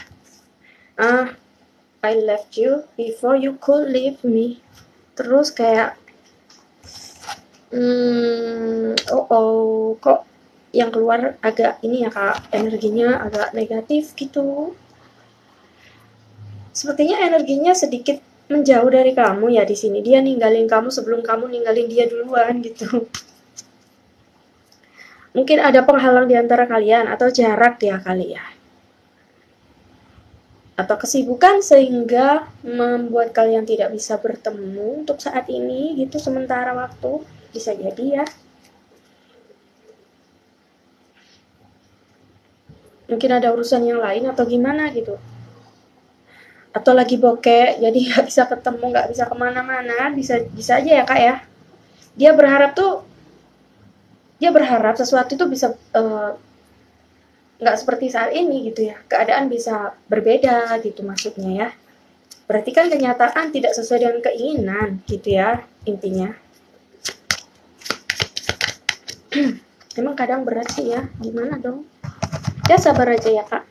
I left you before you could leave me. Terus kayak kok yang keluar agak ini ya Kak, energinya agak negatif gitu. Sepertinya energinya sedikit menjauh dari kamu ya di sini. Dia ninggalin kamu sebelum kamu ninggalin dia duluan gitu. Mungkin ada penghalang di antara kalian atau jarak ya kali ya. Atau kesibukan sehingga membuat kalian tidak bisa bertemu untuk saat ini gitu, sementara waktu. Bisa jadi ya. Mungkin ada urusan yang lain atau gimana gitu. Atau lagi bokeh, jadi nggak bisa ketemu, nggak bisa kemana-mana. Bisa aja ya Kak ya. Dia berharap sesuatu itu bisa nggak seperti saat ini gitu ya, keadaan bisa berbeda gitu maksudnya ya. Berarti kan kenyataan tidak sesuai dengan keinginan gitu ya intinya. Emang kadang berat sih ya, gimana dong ya, sabar aja ya Kak.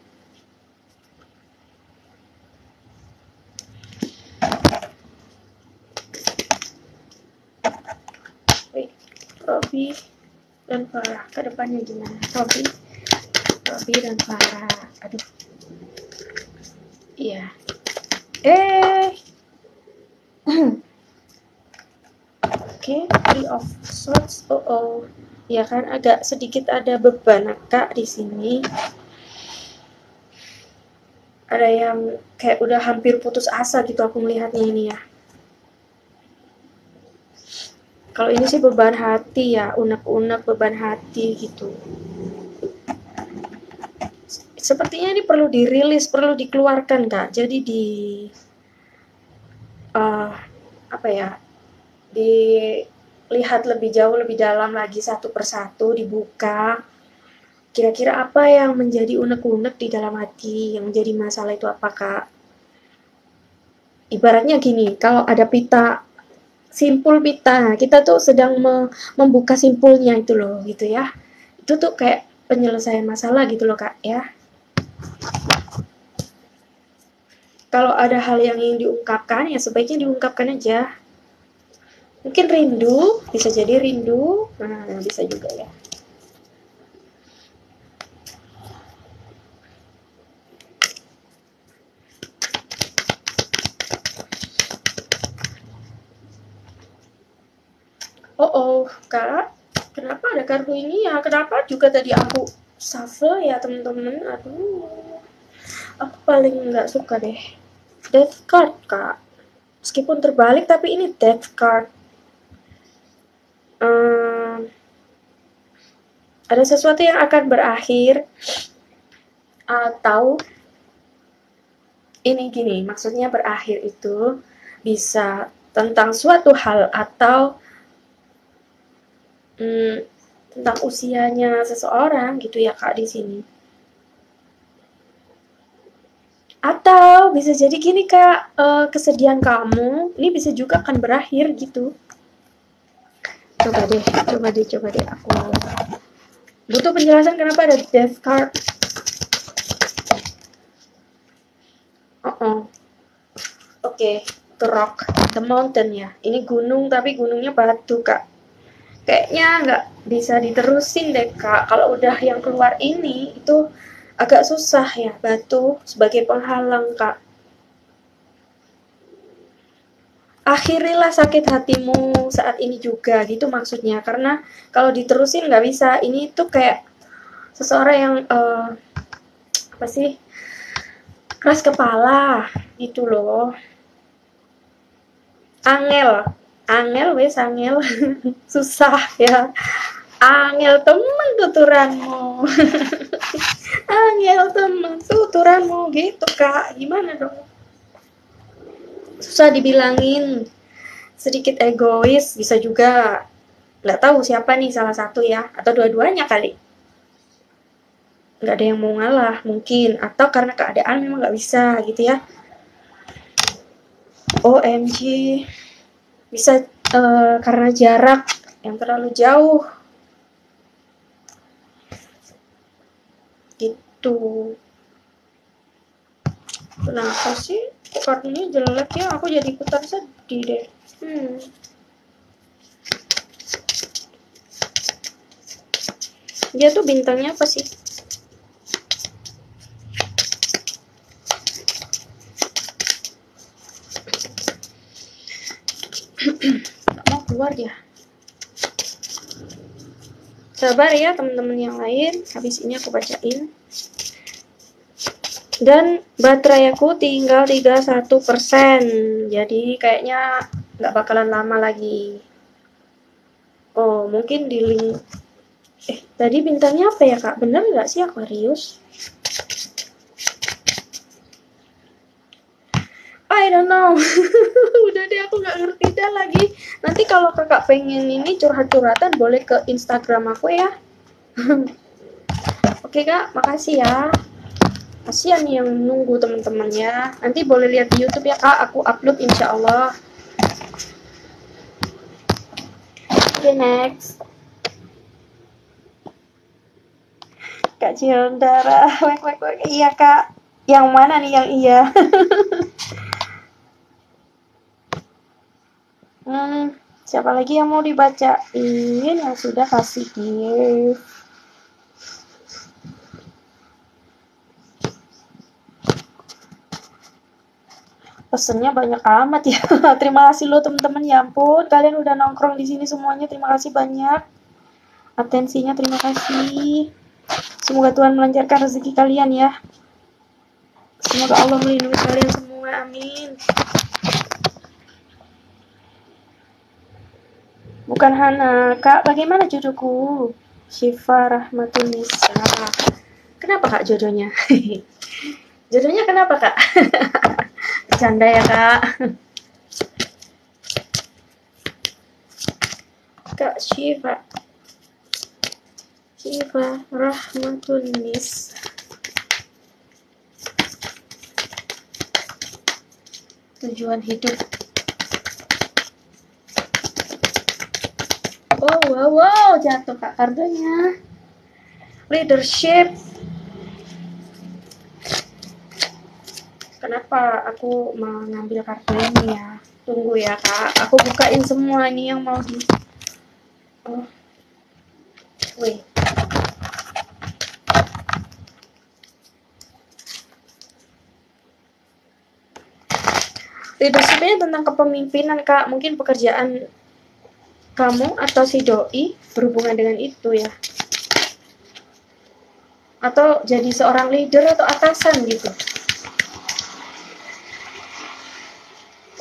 Robby dan Farah. Kedepannya gimana? Robby dan Farah. Aduh. Iya. Oke, Three of Swords. Ya kan, agak sedikit ada beban Kak di sini. Ada yang kayak udah hampir putus asa gitu aku melihatnya ini ya. Kalau ini sih beban hati ya, unek-unek beban hati gitu. Sepertinya ini perlu dirilis, perlu dikeluarkan Kak. Jadi dilihat lebih jauh, lebih dalam lagi satu persatu, dibuka. Kira-kira apa yang menjadi unek-unek di dalam hati, yang menjadi masalah itu apa Kak? Ibaratnya gini, kalau ada pita, simpul pita, kita tuh sedang membuka simpulnya itu loh, gitu ya. Itu tuh kayak penyelesaian masalah gitu loh Kak ya. Kalau ada hal yang ingin diungkapkan, ya sebaiknya diungkapkan aja. Mungkin rindu, bisa jadi rindu, nah bisa juga ya. Kak, kenapa ada kartu ini ya? Kenapa juga tadi aku shuffle ya teman-teman? Aduh, aku paling nggak suka deh. Death card Kak. Meskipun terbalik tapi ini death card. Ada sesuatu yang akan berakhir atau ini gini, maksudnya berakhir itu bisa tentang suatu hal atau tentang usianya seseorang gitu ya Kak di sini. Atau bisa jadi gini Kak, kesedihan kamu ini bisa juga akan berakhir gitu. Coba deh aku butuh penjelasan kenapa ada death card. Oke, the rock, the mountain ya. Ini gunung tapi gunungnya batu Kak. Kayaknya nggak bisa diterusin deh Kak. Kalau udah yang keluar ini itu agak susah ya, batu sebagai penghalang Kak. Akhirilah sakit hatimu saat ini juga gitu maksudnya. Karena kalau diterusin nggak bisa. Ini tuh kayak seseorang yang keras kepala gitu loh. Angel susah ya. Angel temen tuturanmu. Angel temen tuturanmu gitu Kak. Gimana dong? Susah dibilangin. Sedikit egois bisa juga. Nggak tahu siapa nih salah satu ya. Atau dua-duanya kali. Nggak ada yang mau ngalah mungkin. Atau karena keadaan memang nggak bisa gitu ya. OMG. Bisa karena jarak yang terlalu jauh gitu. Kenapa sih kartunya jelek ya? Aku jadi ikutan sedih deh. Dia tuh bintangnya apa sih? Gak mau keluar dia. Sabar ya teman-teman yang lain, habis ini aku bacain. Dan baterai aku tinggal 31%, jadi kayaknya nggak bakalan lama lagi. Oh, mungkin di link. Tadi bintangnya apa ya Kak? Bener nggak sih Aquarius? I don't know. Udah deh, aku nggak ngerti dah lagi. Nanti kalau kakak pengen ini curhat-curhatan boleh ke Instagram aku ya. Oke Kak, makasih ya. Kasian yang nunggu teman-teman ya. Nanti boleh lihat di YouTube ya Kak, aku upload insya Allah. Oke, next. Kak Ciondara, wek. Iya Kak. Yang mana nih yang iya? Siapa lagi yang mau dibacain yang sudah kasih gift? Pesennya banyak amat ya. Terima kasih lo teman-teman, ya ampun, kalian udah nongkrong di sini semuanya. Terima kasih banyak atensinya, terima kasih. Semoga Tuhan melancarkan rezeki kalian ya. Semoga Allah melindungi kalian semua, amin. Bukan Hana, Kak, bagaimana jodohku? Syifa Rahmatul Nisa. Kenapa Kak jodohnya? Jodohnya kenapa Kak? Bercanda ya Kak. Kak Syifa Rahmatul Nisa. Tujuan hidup. Wow, jatuh Kak kartunya. Leadership. Kenapa aku mengambil kartu ini ya? Tunggu ya Kak, aku bukain semua ini yang mau di... Oh. Wait. Leadership ini tentang kepemimpinan Kak, mungkin pekerjaan kamu atau si doi berhubungan dengan itu ya, atau jadi seorang leader atau atasan gitu.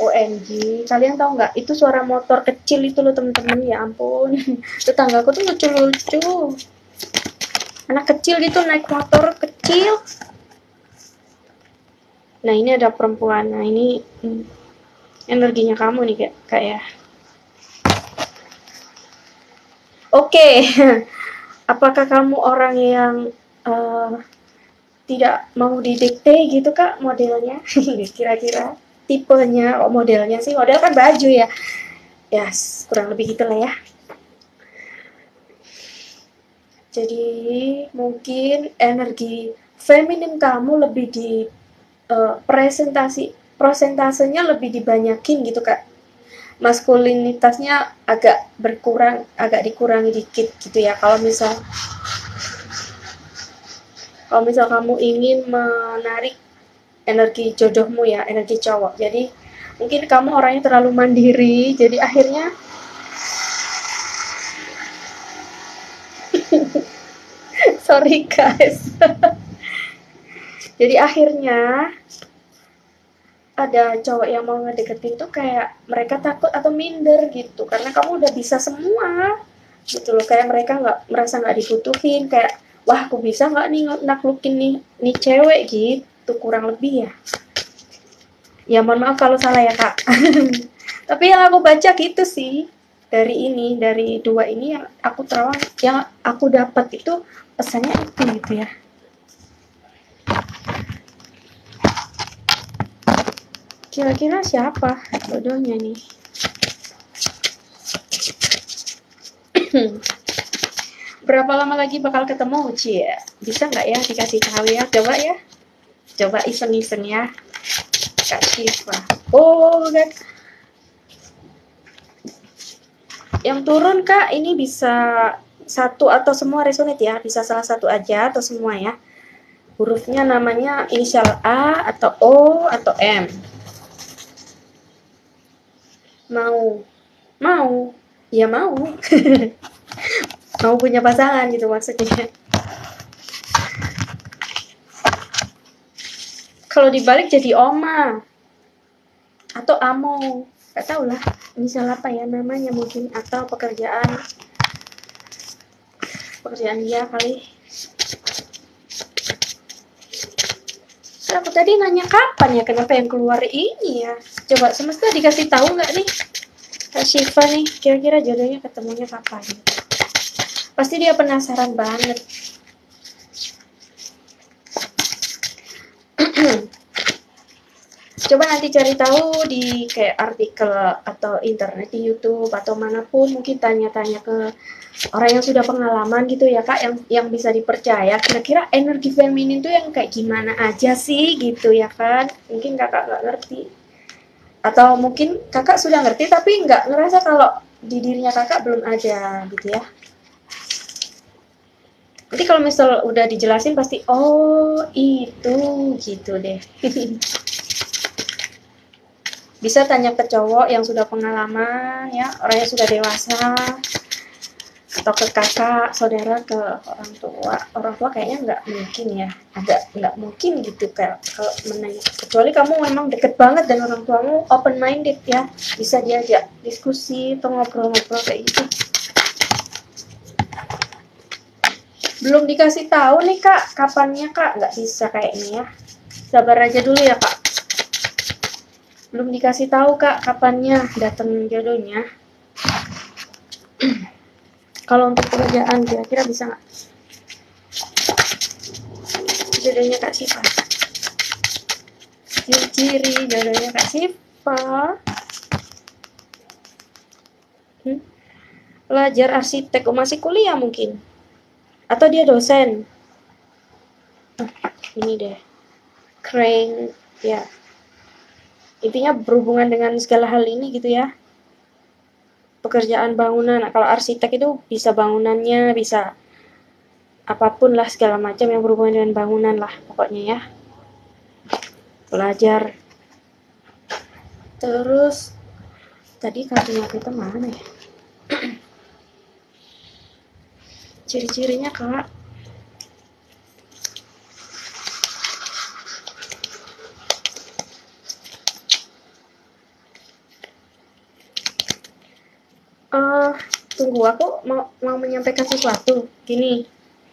OMG, kalian tahu nggak itu suara motor kecil itu loh temen-temen, ya ampun. Tetanggaku tuh lucu-lucu, anak kecil gitu naik motor kecil. Nah ini ada perempuan, nah ini energinya kamu nih kak ya. Oke. Apakah kamu orang yang tidak mau didikte gitu Kak modelnya? Kira-kira tipenya, modelnya sih, model kan baju ya. Ya, kurang lebih gitu lah ya. Jadi mungkin energi feminin kamu lebih di prosentasenya lebih dibanyakin gitu Kak. Maskulinitasnya agak berkurang, agak dikurangi dikit gitu ya. Kalau misal kamu ingin menarik energi jodohmu ya, energi cowok, jadi mungkin kamu orangnya terlalu mandiri, jadi akhirnya sorry guys. Jadi akhirnya ada cowok yang mau ngedeketin tuh kayak mereka takut atau minder gitu, karena kamu udah bisa semua gitu loh. Kayak mereka merasa nggak dibutuhin, kayak wah aku bisa nggak nih naklukin nih cewek gitu, kurang lebih ya. Ya mohon maaf kalau salah ya Kak. Tapi yang aku baca gitu sih, dari dua ini yang aku terawang, yang aku dapat itu pesannya itu gitu ya. Kira-kira siapa jodohnya nih? Berapa lama lagi bakal ketemu? Cie, bisa nggak ya dikasih tahu ya? Coba iseng-iseng ya Kak Syifa. Oh kan, yang turun Kak ini bisa satu atau semua resonate ya, bisa salah satu aja atau semua ya. Hurufnya namanya inisial A atau O atau M. Mau ya mau. Mau punya pasangan gitu maksudnya. Kalau dibalik jadi Oma atau Amo, gak tau lah inisial apa ya namanya mungkin, atau pekerjaan dia kali. Aku tadi nanya kapan ya, kenapa yang keluar ini ya? Coba semesta dikasih tahu nggak nih Kak Syifa nih, kira-kira jodohnya ketemunya kapan? Pasti dia penasaran banget. Coba nanti cari tahu di kayak artikel atau internet di YouTube atau manapun, mungkin tanya-tanya ke orang yang sudah pengalaman gitu ya Kak, yang bisa dipercaya, kira-kira energi feminin tuh yang kayak gimana aja sih gitu ya kan. Mungkin Kakak nggak ngerti, atau mungkin Kakak sudah ngerti tapi nggak ngerasa kalau di dirinya kakak belum ada gitu ya. Nanti kalau misal udah dijelasin pasti oh itu gitu deh. Bisa tanya ke cowok yang sudah pengalaman ya, orang yang sudah dewasa, atau ke kakak, saudara, ke orang tua. Orang tua kayaknya nggak mungkin ya, agak nggak mungkin gitu kayak kalau menanya. Kecuali kamu memang deket banget dan orang tuamu open minded ya, bisa diajak diskusi atau ngobrol-ngobrol kayak gitu. Belum dikasih tahu nih kak, kapannya kak, nggak bisa kayaknya ya. Sabar aja dulu ya kak. Belum dikasih tahu kak kapannya datang jodohnya. Kalau untuk pekerjaan kira-kira bisa nggak? Jodohnya kak Siva. Ciri-ciri jodohnya kak Siva. Pelajar arsitek, masih kuliah mungkin. Atau dia dosen. Ini deh. Crane, ya. Intinya berhubungan dengan segala hal ini gitu ya. Pekerjaan bangunan. Nah, kalau arsitek itu bisa bangunannya, bisa apapun lah segala macam yang berhubungan dengan bangunan lah pokoknya ya. Pelajar. Terus tadi kartunya kita mana ya? Ciri-cirinya kak. Tunggu, aku mau menyampaikan sesuatu. Gini,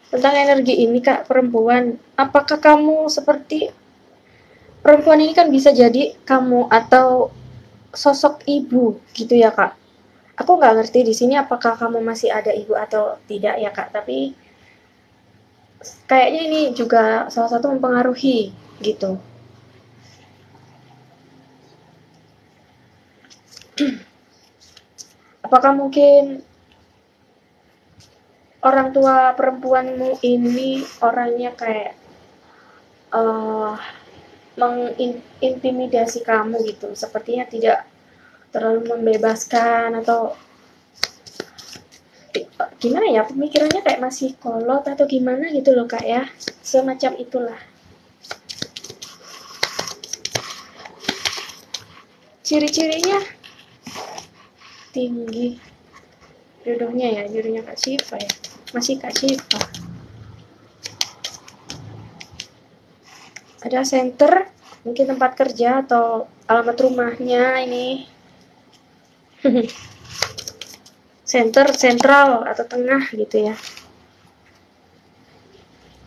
tentang energi ini kak, perempuan. Apakah kamu seperti perempuan ini kan bisa jadi kamu atau sosok ibu gitu ya kak? Aku nggak ngerti di sini apakah kamu masih ada ibu atau tidak ya kak. Tapi kayaknya ini juga salah satu mempengaruhi gitu. Apakah mungkin orang tua perempuanmu ini orangnya kayak mengintimidasi kamu gitu, sepertinya tidak terlalu membebaskan atau gimana ya, pemikirannya kayak masih kolot atau gimana gitu loh kak ya, semacam itulah. Ciri-cirinya tinggi, jodohnya kak Siva ya, masih kak Siva. Ada center, mungkin tempat kerja atau alamat rumahnya ini. Center, sentral atau tengah gitu ya.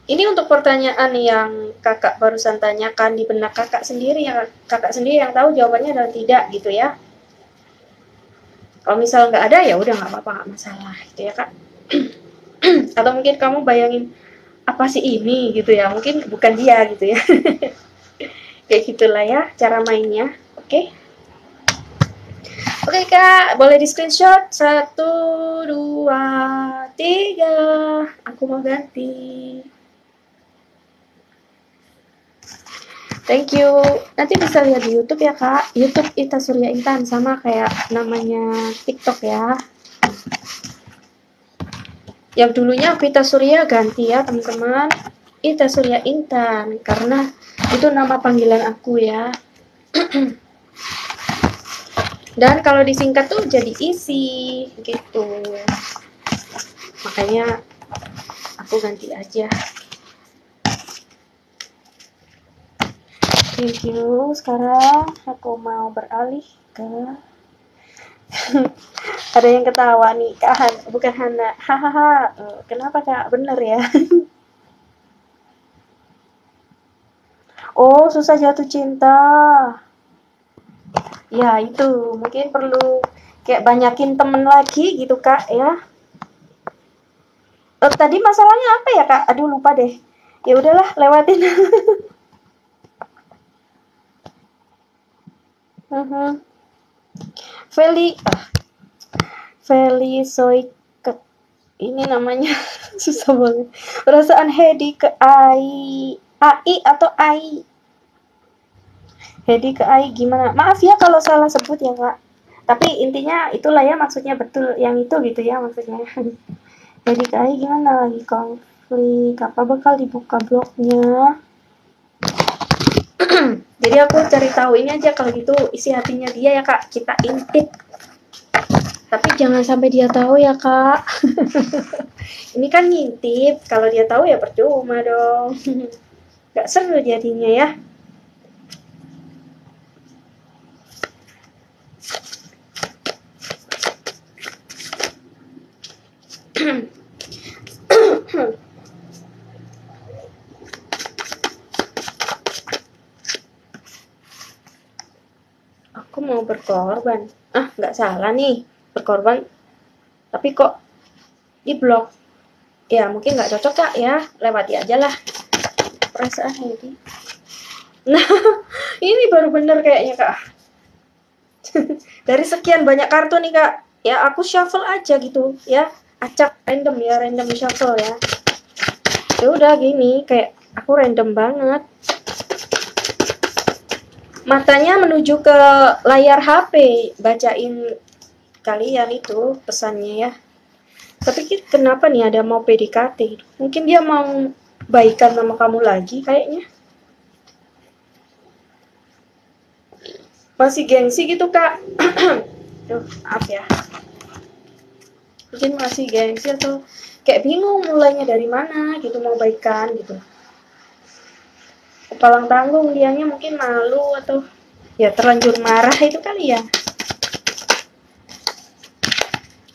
Ini untuk pertanyaan yang kakak barusan tanyakan di benak kakak sendiri yang tahu jawabannya adalah tidak gitu ya. Kalau misal nggak ada ya udah nggak apa-apa, nggak masalah gitu ya kak. Atau mungkin kamu bayangin apa sih ini gitu ya, mungkin bukan dia gitu ya. Kayak gitulah ya cara mainnya. Oke. Oke kak, boleh di screenshot 1, 2, 3. Aku mau ganti. Thank you. Nanti bisa lihat di YouTube ya kak. YouTube Ita Surya Intan, sama kayak namanya TikTok ya. Yang dulunya Vita Surya ganti ya teman-teman, Ita Surya Intan, karena itu nama panggilan aku ya. Dan kalau disingkat tuh jadi isi gitu, makanya aku ganti aja. Thank you. Sekarang aku mau beralih ke ada yang ketawa nih kak, bukan Hana, hahaha. Kenapa kak? Bener ya. Oh, susah jatuh cinta. Ya itu mungkin perlu kayak banyakin temen lagi gitu kak ya. Tadi masalahnya apa ya kak? Aduh lupa deh. Ya udahlah, lewatin. Feli Soiket. Ini namanya susah banget. Perasaan Hedi ke AI atau AI? Hedi ke AI gimana? Maaf ya kalau salah sebut ya kak. Tapi intinya itulah ya, maksudnya betul yang itu gitu ya maksudnya. Jadi kayak gimana lagi konflik, apa bakal dibuka blognya. Jadi aku cari tahu ini aja, kalau gitu isi hatinya dia ya kak, kita intip. Tapi jangan sampai dia tahu ya kak. Ini kan ngintip, kalau dia tahu ya percuma dong. Gak seru jadinya ya. Aku mau berkorban. Ah, nggak salah nih berkorban. Tapi kok di blok? Ya mungkin nggak cocok kak ya, lewati aja lah. Perasaan ini. Nah, ini baru bener kayaknya kak. Dari sekian banyak kartu nih kak, ya aku shuffle aja gitu ya, acak random ya, random shuffle ya. Ya udah gini, kayak aku random banget. Matanya menuju ke layar HP, bacain kalian itu pesannya ya. Tapi kenapa nih ada mau PDKT? Mungkin dia mau baikan sama kamu lagi kayaknya. Masih gengsi gitu kak. Duh, maaf ya. Mungkin masih gengsi atau kayak bingung mulainya dari mana gitu, mau baikan gitu. Kepalang tanggung dianya, mungkin malu atau ya terlanjur marah itu kali ya.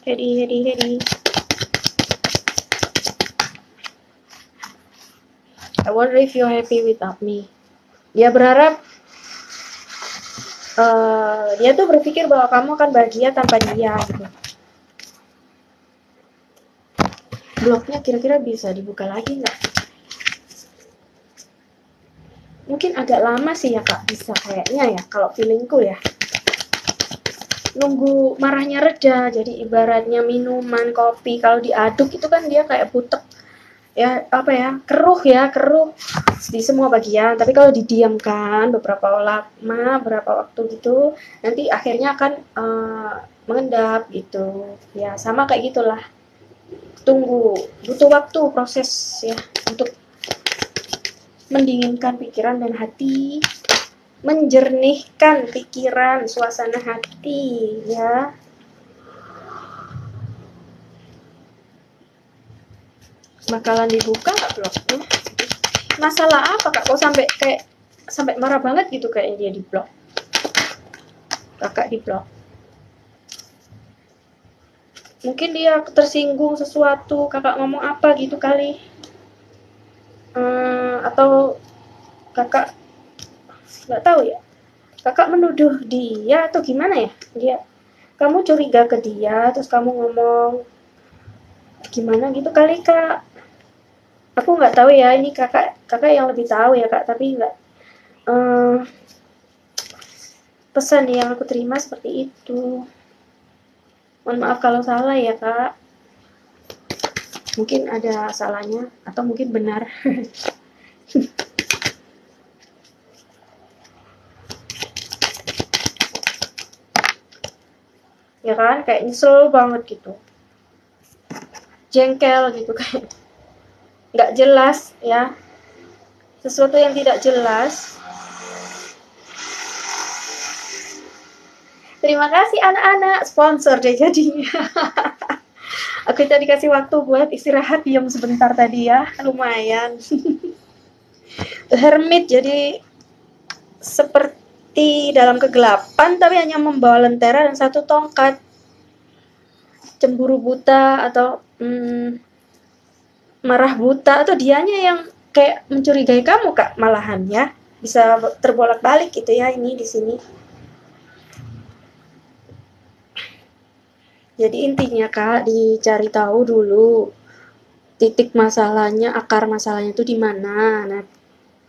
Hedi. I wonder if you're happy without me. Dia berharap, dia tuh berpikir bahwa kamu akan bahagia tanpa dia gitu. Blognya kira-kira bisa dibuka lagi nggak? Mungkin agak lama sih ya kak, bisa kayaknya ya, kalau feelingku ya. Nunggu marahnya reda, jadi ibaratnya minuman kopi kalau diaduk itu kan dia kayak butek ya, apa ya, keruh di semua bagian. Tapi kalau didiamkan beberapa lama, berapa waktu gitu, nanti akhirnya akan mengendap gitu ya, sama kayak gitulah. Tunggu, butuh waktu proses ya untuk mendinginkan pikiran dan hati, menjernihkan pikiran, suasana hati ya. Bakalan dibuka nggak blognya? Masalah apa kak? Kok sampai marah banget gitu kayaknya dia di blog? Kakak di blog. Mungkin dia tersinggung sesuatu, kakak ngomong apa gitu kali. Atau kakak nggak tahu ya. Kakak menuduh dia atau gimana ya? Kamu curiga ke dia, terus kamu ngomong gimana gitu kali kak. Aku nggak tahu ya, ini kakak yang lebih tahu ya kak, tapi nggak, pesan yang aku terima seperti itu. Mohon maaf kalau salah ya kak, mungkin ada salahnya atau mungkin benar. Ya kan, kayak nyesel banget gitu, jengkel gitu, kayak nggak jelas ya, sesuatu yang tidak jelas. Terima kasih anak-anak, sponsor deh jadinya. Aku tadi kasih waktu buat istirahat diam sebentar tadi ya, lumayan. Hermit, jadi seperti dalam kegelapan tapi hanya membawa lentera dan satu tongkat. Cemburu buta atau marah buta, atau dianya yang kayak mencurigai kamu kak, malahan ya, bisa terbolak-balik gitu ya ini di sini. Jadi intinya kak, dicari tahu dulu titik masalahnya, akar masalahnya itu di mana. Nah,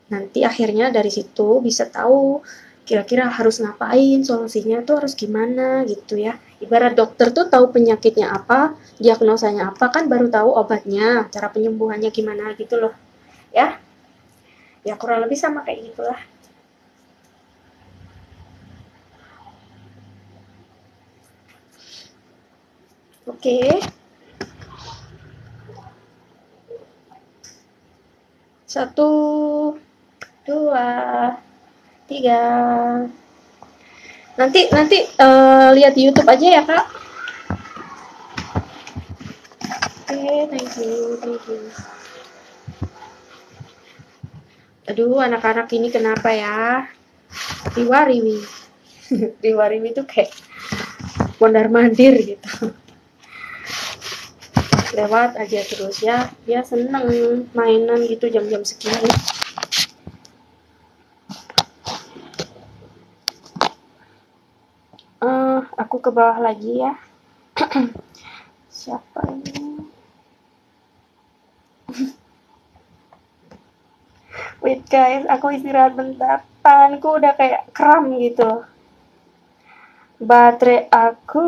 nanti akhirnya dari situ bisa tahu kira-kira harus ngapain, solusinya tuh harus gimana gitu ya. Ibarat dokter tuh tahu penyakitnya apa, diagnosanya apa, kan baru tahu obatnya, cara penyembuhannya gimana gitu loh ya. Ya kurang lebih sama kayak gitulah. Oke. 1, 2, 3. Nanti lihat di YouTube aja ya, Kak. Oke, thank you. Aduh, anak-anak ini kenapa ya? Riwariwi. Riwariwi itu kayak mondar-mandir gitu. Lewat aja terus ya. Dia seneng mainan gitu jam-jam segini. Aku ke bawah lagi ya. Siapa ini? Wait guys, aku istirahat bentar. Tanganku udah kayak kram gitu. Baterai aku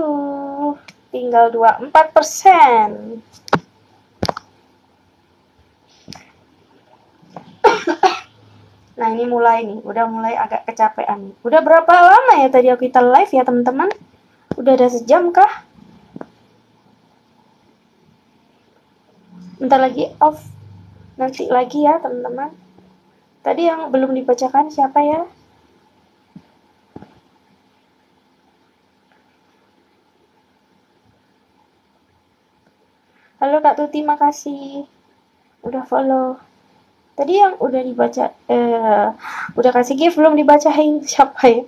tinggal 24%. Nah ini mulai nih, udah mulai agak kecapean. Udah berapa lama ya tadi kita live ya teman-teman? Udah ada sejam kah? Bentar lagi off. Nanti lagi ya teman-teman. Tadi yang belum dibacakan siapa ya? Halo Kak Tuti, makasih. Udah follow. Tadi yang udah dibaca, udah kasih gift belum dibacain siapa ya?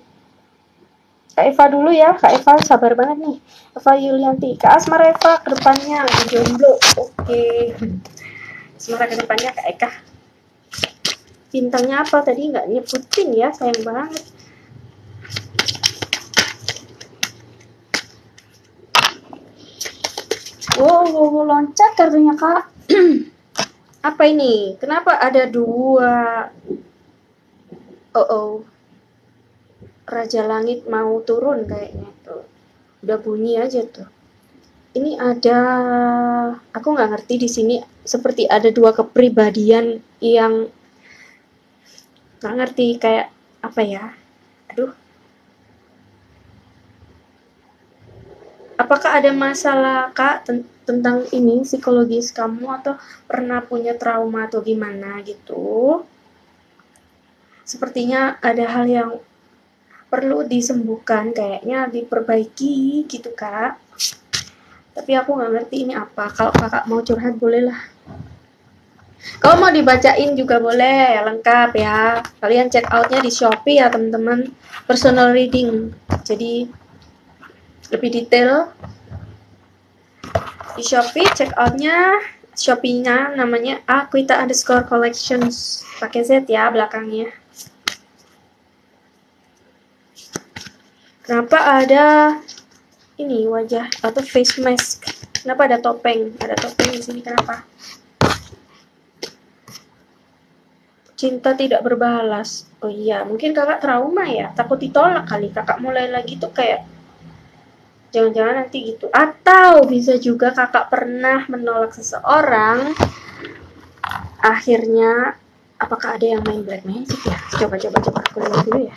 Kak Eva dulu ya, Kak Eva sabar banget nih. Eva Yulianti, Kak Asmara Eva ke depannya, jomblo. Oke. Asmara ke depannya Kak Eka. Bintangnya apa tadi nggak nyebutin ya, sayang banget. Wow, loncat kartunya Kak. Apa ini? Kenapa ada 2? Oh. Raja Langit mau turun kayaknya tuh. Udah bunyi aja tuh. Ini ada, aku nggak ngerti di sini seperti ada 2 kepribadian yang nggak ngerti kayak apa ya. Aduh. Apakah ada masalah Kak tentang ini psikologis kamu atau pernah punya trauma atau gimana gitu? Sepertinya ada hal yang perlu disembuhkan, kayaknya diperbaiki gitu Kak. Tapi aku nggak ngerti ini apa. Kalau kakak mau curhat boleh lah. Kalau mau dibacain juga boleh, lengkap ya. Kalian check outnya di Shopee ya teman-teman. Personal reading. Jadi lebih detail di Shopee, check outnya Shopee-nya namanya Aquita_collections. Pakai Z ya belakangnya. Kenapa ada ini wajah atau face mask? Kenapa ada topeng? Ada topeng di sini kenapa? Cinta tidak berbalas. Oh iya, mungkin kakak trauma ya, takut ditolak kali. Kakak mulai lagi tuh kayak jangan-jangan nanti gitu. Atau bisa juga kakak pernah menolak seseorang, akhirnya apakah ada yang main black magic ya? Coba aku lihat dulu ya.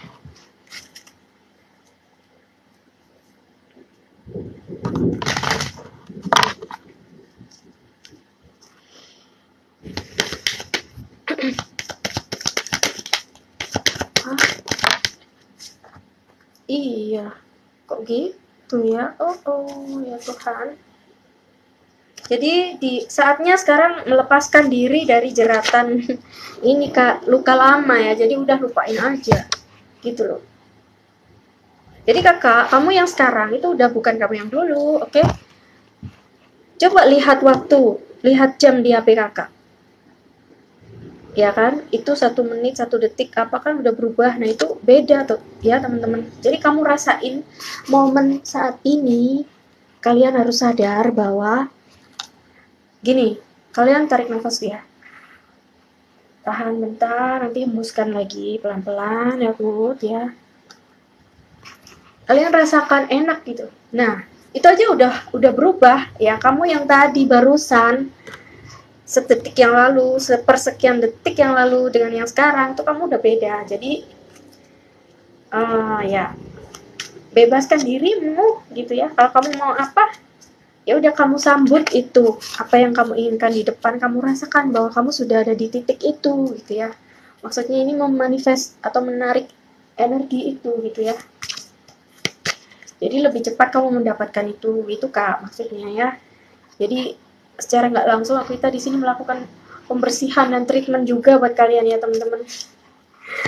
Iya, kok gitu ya? Oh ya Tuhan. Jadi saatnya sekarang melepaskan diri dari jeratan ini Kak, luka lama ya. Jadi udah lupain aja. Gitu loh. Jadi kakak, kamu yang sekarang itu udah bukan kamu yang dulu, oke? Coba lihat waktu, lihat jam di HP kakak. Ya kan, itu 1 menit 1 detik apa kan udah berubah. Nah itu beda tuh ya teman-teman. Jadi kamu rasain momen saat ini. Kalian harus sadar bahwa gini, kalian tarik nafas ya, tahan bentar, nanti hembuskan lagi pelan-pelan ya Put ya. Kalian rasakan enak gitu. Nah itu aja udah berubah ya. Kamu yang tadi barusan sedetik yang lalu, sepersekian detik yang lalu dengan yang sekarang itu kamu udah beda. Jadi ya bebaskan dirimu gitu ya. Kalau kamu mau apa, ya udah kamu sambut itu, apa yang kamu inginkan di depan, kamu rasakan bahwa kamu sudah ada di titik itu gitu ya. Maksudnya ini memanifest atau menarik energi itu gitu ya. Jadi lebih cepat kamu mendapatkan itu Kak maksudnya ya. Jadi secara nggak langsung kita di sini melakukan pembersihan dan treatment juga buat kalian ya teman-teman.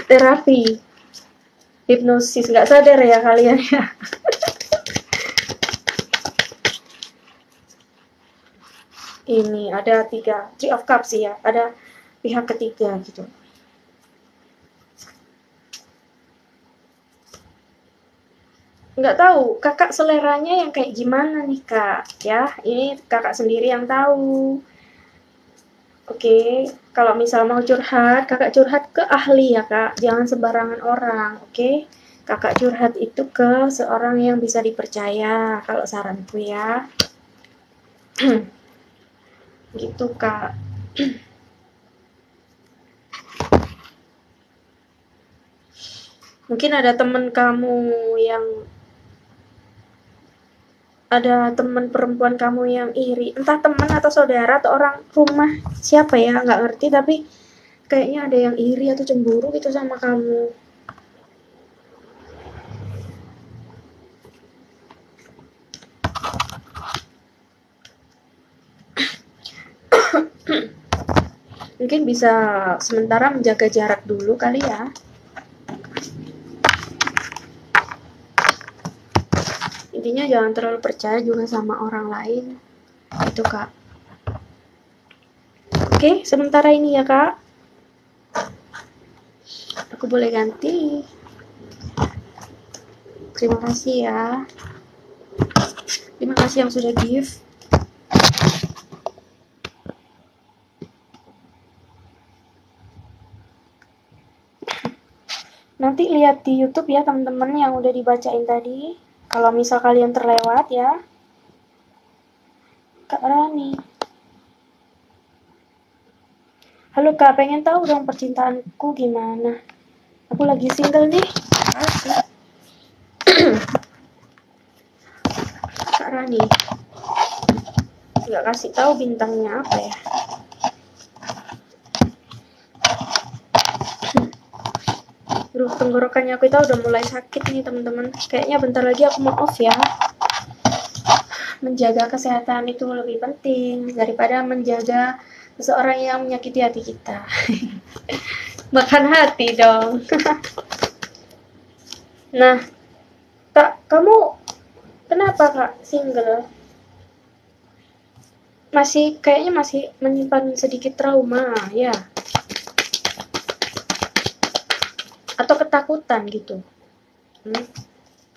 Terapi, hipnosis, nggak sadar ya kalian ya. Ini ada 3 of Cups ya, ada pihak ketiga gitu. Nggak tahu kakak seleranya yang kayak gimana nih kak ya, ini kakak sendiri yang tahu. Oke, kalau misal mau curhat kakak curhat ke ahli ya kak, jangan sembarangan orang. Oke, kakak curhat itu ke seorang yang bisa dipercaya kalau saranku ya. Gitu kak. Mungkin ada temen kamu yang ada teman perempuan kamu yang iri, entah teman atau saudara atau orang rumah siapa ya, nggak ngerti, tapi kayaknya ada yang iri atau cemburu gitu sama kamu. Mungkin bisa sementara menjaga jarak dulu kali ya. Intinya jangan terlalu percaya juga sama orang lain. Itu kak. Oke, sementara ini ya kak. Aku boleh ganti. Terima kasih ya. Terima kasih yang sudah give. Nanti lihat di YouTube ya teman-teman yang udah dibacain tadi. Kalau misal kalian terlewat ya. Kak Rani. Halo kak, pengen tahu dong percintaanku gimana? Aku lagi single nih. Asik. Kak Rani. Nggak kasih tahu bintangnya apa ya. Aduh, tenggorokannya aku itu udah mulai sakit nih teman-teman. Kayaknya bentar lagi aku mau off ya. Menjaga kesehatan itu lebih penting daripada menjaga seseorang yang menyakiti hati kita. Makan hati dong. Nah, kak, kamu kenapa kak single? Kayaknya masih menyimpan sedikit trauma ya, atau ketakutan gitu.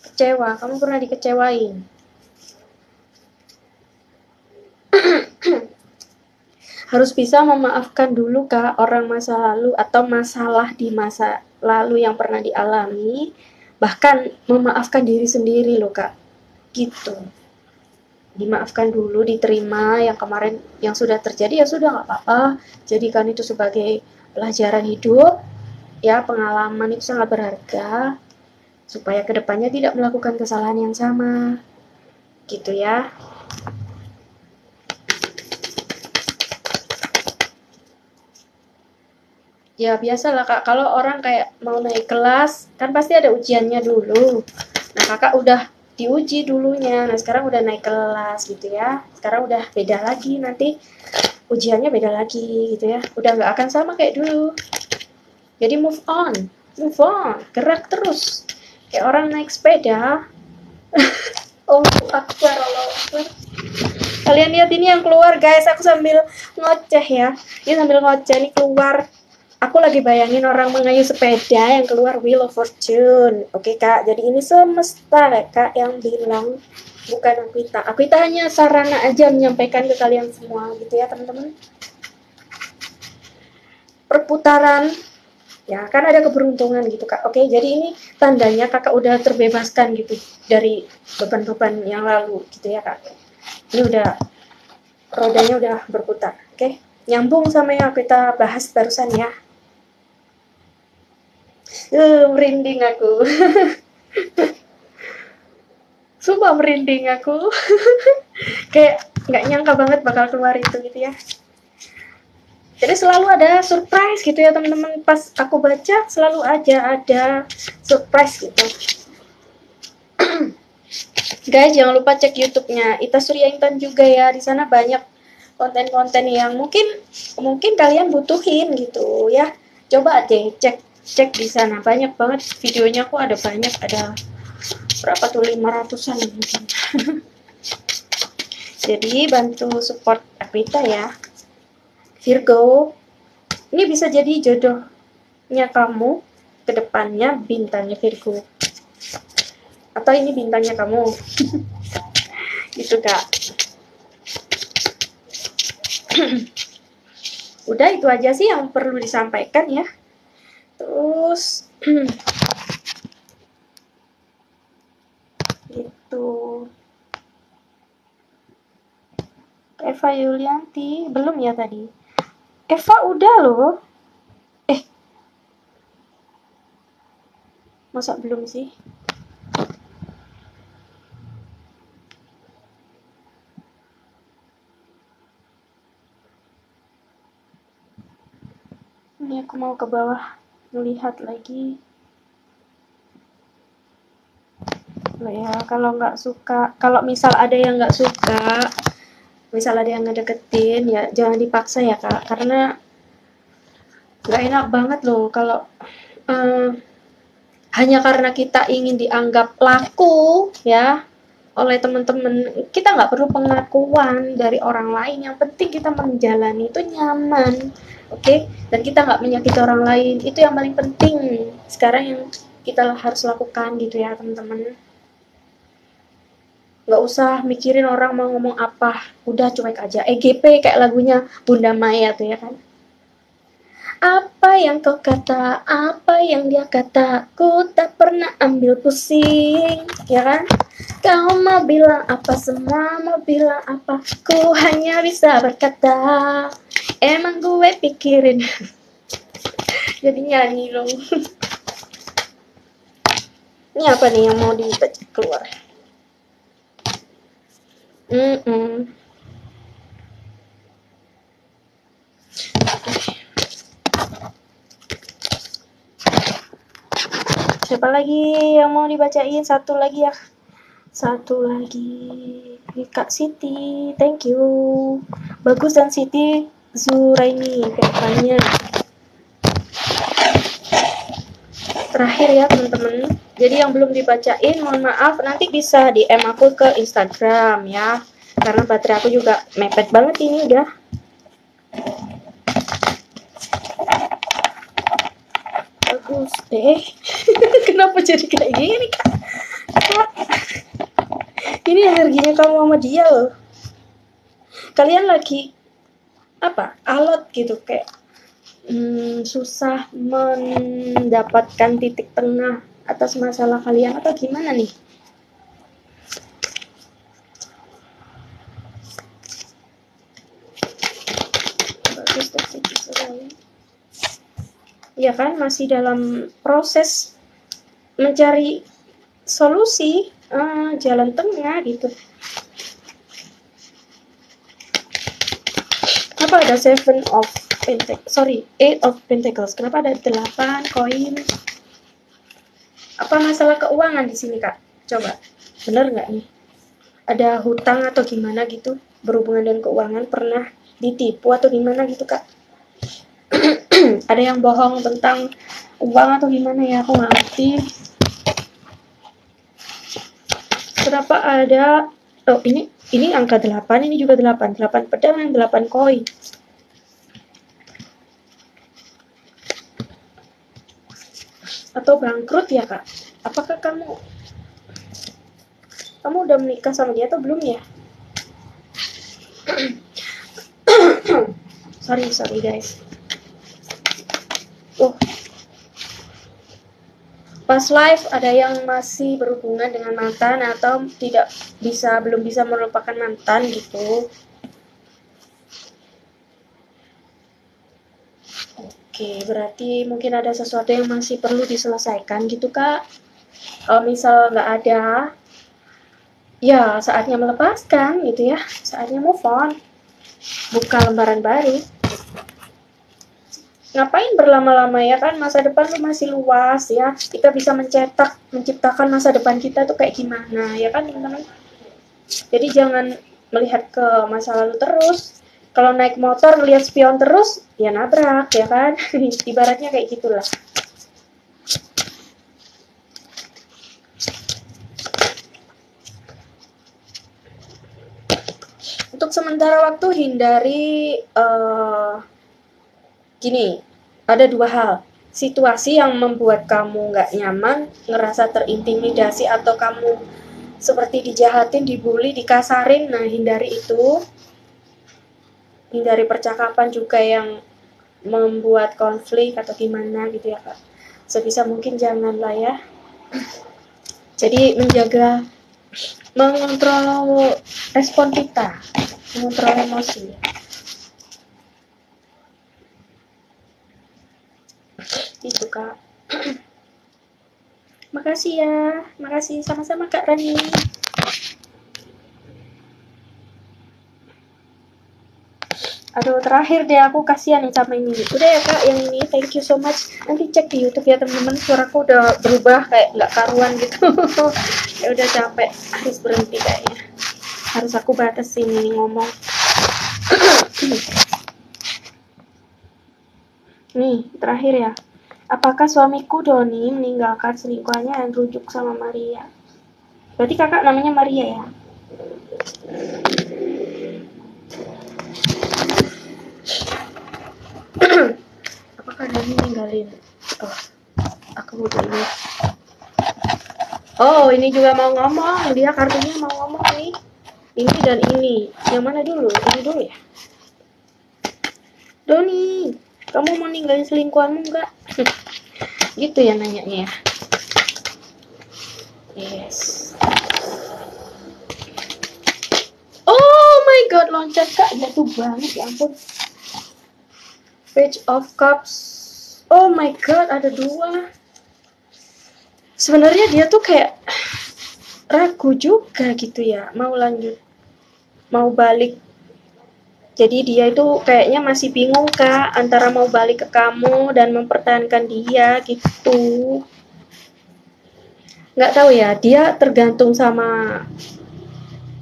Kecewa, kamu pernah dikecewain? Harus bisa memaafkan dulu kak orang masa lalu atau masalah di masa lalu yang pernah dialami, bahkan memaafkan diri sendiri loh kak, gitu. Dimaafkan dulu, diterima yang kemarin yang sudah terjadi ya sudah nggak apa-apa, jadikan itu sebagai pelajaran hidup ya, pengalaman itu sangat berharga supaya kedepannya tidak melakukan kesalahan yang sama gitu ya. Ya biasalah kak, kalau orang kayak mau naik kelas kan pasti ada ujiannya dulu. Nah kakak udah diuji dulunya, nah sekarang udah naik kelas gitu ya, sekarang udah beda lagi, nanti ujiannya beda lagi gitu ya, udah nggak akan sama kayak dulu. Jadi move on, gerak terus kayak orang naik sepeda. Allahu Akbar, Allahu Akbar. Kalian lihat ini yang keluar guys, aku sambil ngoceh ya, ini sambil ngoceh nih keluar. Aku lagi bayangin orang mengayuh sepeda yang keluar Wheel of Fortune. Oke kak, jadi ini semesta kak yang bilang, bukan Aquita. Aquita hanya sarana aja menyampaikan ke kalian semua gitu ya teman-teman. Perputaran, ya kan ada keberuntungan gitu kak. Oke, jadi ini tandanya kakak udah terbebaskan gitu dari beban-beban yang lalu gitu ya kak. Ini udah, rodanya udah berputar. Oke, nyambung sama yang kita bahas barusan ya. Merinding aku. Sumpah merinding aku. Kayak nggak nyangka banget bakal keluar itu gitu ya. Jadi selalu ada surprise gitu ya teman-teman. Pas aku baca selalu aja ada surprise gitu. Guys, jangan lupa cek YouTube-nya Ita Surya Intan juga ya. Di sana banyak konten-konten yang mungkin kalian butuhin gitu ya. Coba deh cek di sana. Banyak banget videonya, aku ada banyak, ada berapa tuh, 500-an mungkin. Jadi bantu support Apita ya. Virgo, ini bisa jadi jodohnya kamu ke depannya, bintangnya Virgo. Atau ini bintangnya kamu. Gitu Kak. Udah itu aja sih yang perlu disampaikan ya. Terus gitu. Eva Yulianti belum ya tadi? Eva udah loh. Masa belum sih? Ini aku mau ke bawah melihat lagi. Loh ya, kalau nggak suka, kalau misal ada yang nggak suka, misal ada yang ngedeketin, ya jangan dipaksa ya Kak, karena nggak enak banget loh kalau hanya karena kita ingin dianggap laku ya oleh teman-teman, kita nggak perlu pengakuan dari orang lain, yang penting kita menjalani itu nyaman, oke? Dan kita nggak menyakiti orang lain, itu yang paling penting sekarang yang kita harus lakukan gitu ya teman-teman. Nggak usah mikirin orang mau ngomong apa, udah cuek aja. EGP kayak lagunya Bunda Maya tuh ya kan. Apa yang kau kata, apa yang dia kata, ku tak pernah ambil pusing, ya kan? Kau mau bilang apa, semua mau bilang apa, ku hanya bisa berkata, emang gue pikirin. Jadi nyanyi dong. Ini apa nih yang mau keluar? Siapa lagi yang mau dibacain? Satu lagi ya. Satu lagi. Kak Siti, thank you. Bagus dan Siti Zuraini ke depannya. Terakhir ya teman-teman. Jadi yang belum dibacain mohon maaf, nanti bisa DM aku ke Instagram ya. Karena baterai aku juga mepet banget ini udah. Bagus deh. Kenapa jadi kayak gini Kak? Ini energinya kamu sama dia loh. Kalian lagi apa? Alot gitu kayak susah mendapatkan titik tengah atas masalah kalian atau gimana nih? Bagus deh, ya kan masih dalam proses mencari solusi, jalan tengah gitu. Apa ada 7 of Pentacles, sorry 8 of Pentacles, kenapa ada 8 koin? Apa masalah keuangan di sini Kak? Coba, bener nggak nih? Ada hutang atau gimana gitu berhubungan dengan keuangan, pernah ditipu atau gimana gitu Kak? Ada yang bohong tentang uang atau gimana ya, aku nggak ngerti. Kenapa ada, oh ini angka 8, ini juga 8 pedang yang 8 koin. Atau bangkrut ya Kak? Apakah kamu udah menikah sama dia atau belum ya? sorry guys. Pas live ada yang masih berhubungan dengan mantan atau belum bisa melupakan mantan gitu. Oke, berarti mungkin ada sesuatu yang masih perlu diselesaikan gitu Kak. Kalau misal nggak ada, Ya saatnya melepaskan gitu ya, saatnya move on, buka lembaran baru. Ngapain berlama-lama ya kan, masa depan tuh masih luas ya, kita bisa menciptakan masa depan kita tuh kayak gimana ya kan teman-teman. Jadi jangan melihat ke masa lalu terus. Kalau naik motor ngelihat spion terus, ya nabrak ya kan. Ibaratnya kayak gitulah. Untuk sementara waktu hindari gini, ada dua hal. Situasi yang membuat kamu nggak nyaman, ngerasa terintimidasi, atau kamu seperti dijahatin, dibully, dikasarin. Nah, hindari itu. Hindari percakapan juga yang membuat konflik atau gimana gitu ya Kak. Sebisa mungkin janganlah ya. Jadi mengontrol respon kita, mengontrol emosi. Itu Kak. Makasih ya, makasih sama-sama Kak Rani. Aduh, terakhir deh, aku kasihan nih sama ini. Udah ya Kak, yang ini thank you so much. Nanti cek di YouTube ya teman-teman, suaraku udah berubah kayak nggak karuan gitu. Ya udah capek, harus berhenti kayaknya. Harus aku batasin ini ngomong. Nih, terakhir ya. Apakah suamiku Doni meninggalkan selingkuhannya dan rujuk sama Maria? Berarti kakak namanya Maria ya? Apakah Doni ninggalin? Oh, aku udah ini. Oh, ini juga mau ngomong. Dia kartunya mau ngomong nih. Ini dan ini. Yang mana dulu? Ini dulu ya? Doni, kamu mau ninggalin selingkuhanmu nggak? Gitu ya nanyanya ya. Yes. Oh my god, loncat Kak. Jatuh banget, ya ampun. Page of Cups. Oh my god, ada dua. Sebenarnya dia tuh kayak ragu juga gitu ya, mau lanjut, mau balik. Jadi dia itu kayaknya masih bingung Kak, antara mau balik ke kamu dan mempertahankan dia gitu. Nggak tahu ya, dia tergantung sama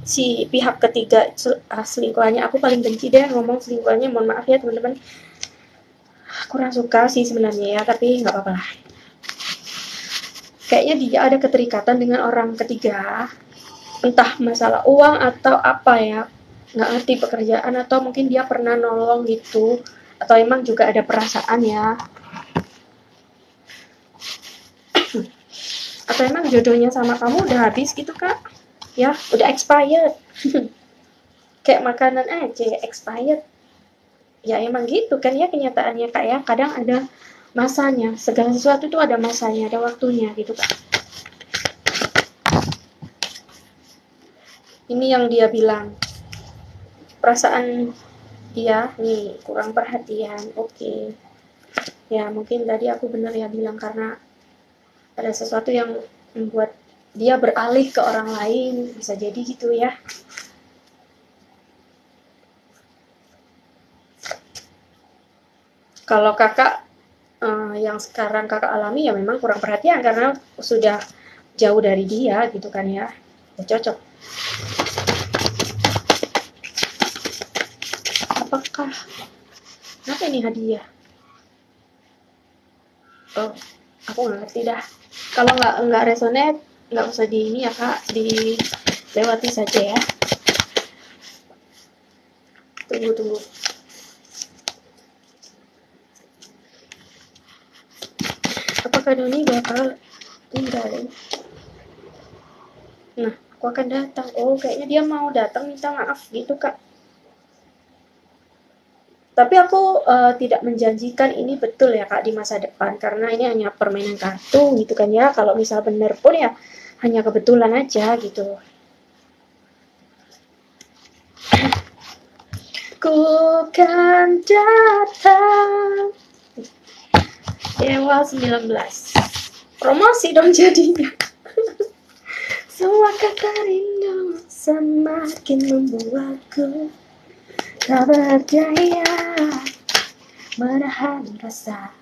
si pihak ketiga selingkuhannya. Aku paling benci deh ngomong selingkuhannya, mohon maaf ya teman-teman. Kurang suka sih sebenarnya ya, tapi nggak apa-apa lah. Kayaknya dia ada keterikatan dengan orang ketiga, entah masalah uang atau apa ya, nggak ngerti, pekerjaan, atau mungkin dia pernah nolong gitu, atau emang juga ada perasaan ya, atau emang jodohnya sama kamu udah habis gitu Kak ya, udah expired. Kayak makanan aja expired ya, emang gitu kan ya kenyataannya Kak ya, kadang ada masanya, segala sesuatu tuh ada masanya, ada waktunya gitu Kak. Ini yang dia bilang, perasaan dia nih kurang perhatian. Oke. Ya mungkin tadi aku bener ya bilang, karena ada sesuatu yang membuat dia beralih ke orang lain, bisa jadi gitu ya. Kalau kakak yang sekarang kakak alami ya memang kurang perhatian karena sudah jauh dari dia gitu kan ya, udah cocok. Apakah apa ini hadiah? Oh, aku nggak ngerti dah. Kalau nggak resonate, nggak usah di ini ya Kak, dilewati saja ya. Tunggu. Apakah Doni bakal tinggalin? Nah, aku akan datang. Oh, kayaknya dia mau datang minta maaf gitu Kak. Tapi aku tidak menjanjikan ini betul ya Kak di masa depan, karena ini hanya permainan kartu gitu kan ya. Kalau misal bener pun ya hanya kebetulan aja gitu. Ku kan datang. Dewa 19. Promosi dong jadinya. Semua kata rindu semakin membuatku tak berdaya menahan rasa.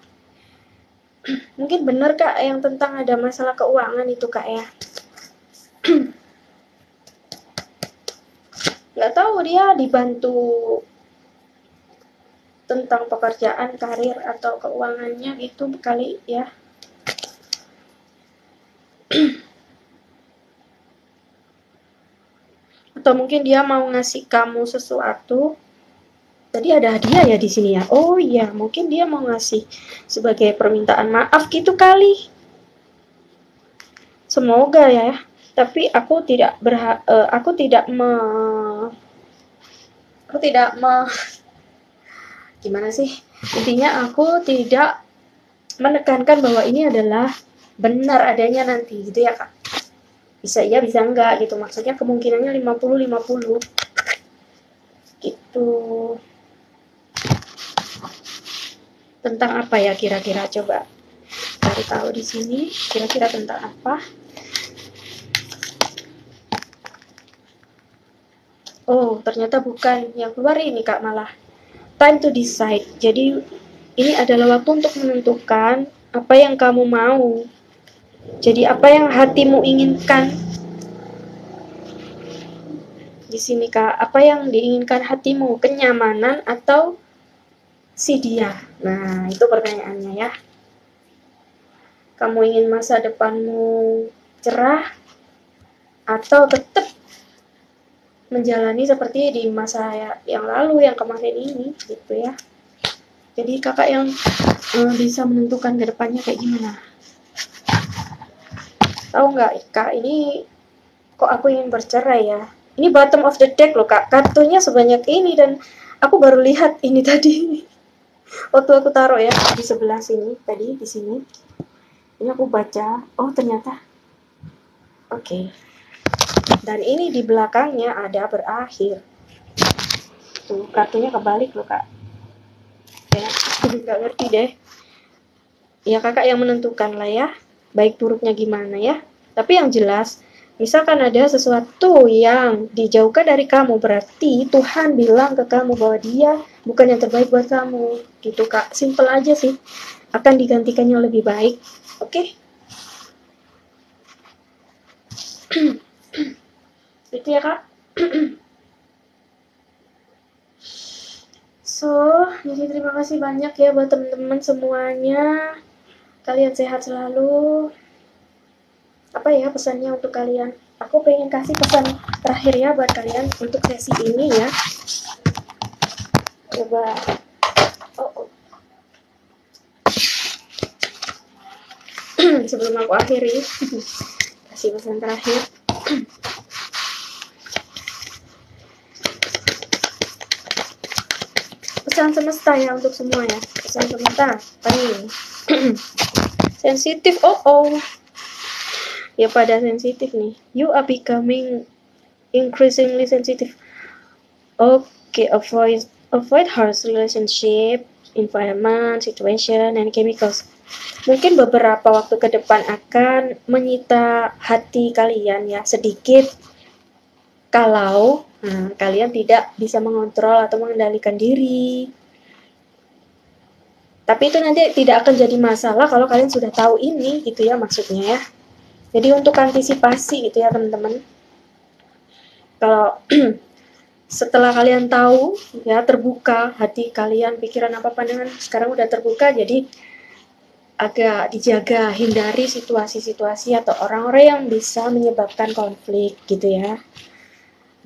Mungkin benar Kak yang tentang ada masalah keuangan itu Kak ya. Nggak tahu dia dibantu tentang pekerjaan, karir, atau keuangannya gitu kali ya. Atau mungkin dia mau ngasih kamu sesuatu. Tadi ada hadiah ya di sini ya. Oh iya, mungkin dia mau ngasih sebagai permintaan maaf gitu kali. Semoga ya. Tapi aku tidak gimana sih? Intinya aku tidak menekankan bahwa ini adalah benar adanya nanti gitu ya Kak. Bisa iya bisa enggak gitu, maksudnya kemungkinannya 50-50 gitu. Tentang apa ya kira-kira, coba cari tahu di sini kira-kira tentang apa. Oh ternyata bukan, yang keluar ini Kak malah time to decide. Jadi ini adalah waktu untuk menentukan apa yang kamu mau. Jadi apa yang hatimu inginkan di sini Kak, apa yang diinginkan hatimu, kenyamanan atau si dia? Nah itu pertanyaannya ya. Kamu ingin masa depanmu cerah atau tetap menjalani seperti di masa yang lalu, yang kemarin ini gitu ya. Jadi kakak yang bisa menentukan ke depannya kayak gimana. Tahu nggak Kak, ini kok aku ingin bercerai ya. Ini bottom of the deck loh Kak, kartunya sebanyak ini dan aku baru lihat ini tadi. Waktu aku taruh ya di sebelah sini tadi, di sini. Ini aku baca, oh ternyata oke. Dan ini di belakangnya ada berakhir. Tuh, kartunya kebalik loh Kak. Ya, nggak ngerti deh. Ya kakak yang menentukan lah ya, baik buruknya gimana ya. Tapi yang jelas, misalkan ada sesuatu yang dijauhkan dari kamu, berarti Tuhan bilang ke kamu bahwa dia bukan yang terbaik buat kamu. Gitu Kak, simple aja sih. Akan digantikannya lebih baik. Oke? Itu ya Kak. So, jadi terima kasih banyak ya buat teman-teman semuanya. Kalian sehat selalu. Apa ya pesannya untuk kalian? Aku pengen kasih pesan terakhir ya buat kalian untuk sesi ini ya. Coba. Oh. Sebelum aku akhiri, kasih pesan terakhir. Pesan semesta ya untuk semua ya. Pesan semesta. Paling sensitif. Ya pada sensitif nih. You are becoming increasingly sensitive. Okay, avoid harsh relationship, environment, situation, and chemicals. Mungkin beberapa waktu ke depan akan menyita hati kalian ya sedikit kalau kalian tidak bisa mengontrol atau mengendalikan diri. Tapi itu nanti tidak akan jadi masalah kalau kalian sudah tahu ini gitu ya maksudnya ya. Jadi untuk antisipasi gitu ya teman-teman. Kalau setelah kalian tahu ya, terbuka hati kalian, pikiran apa pandangan sekarang udah terbuka, jadi agak dijaga, hindari situasi-situasi atau orang-orang yang bisa menyebabkan konflik gitu ya.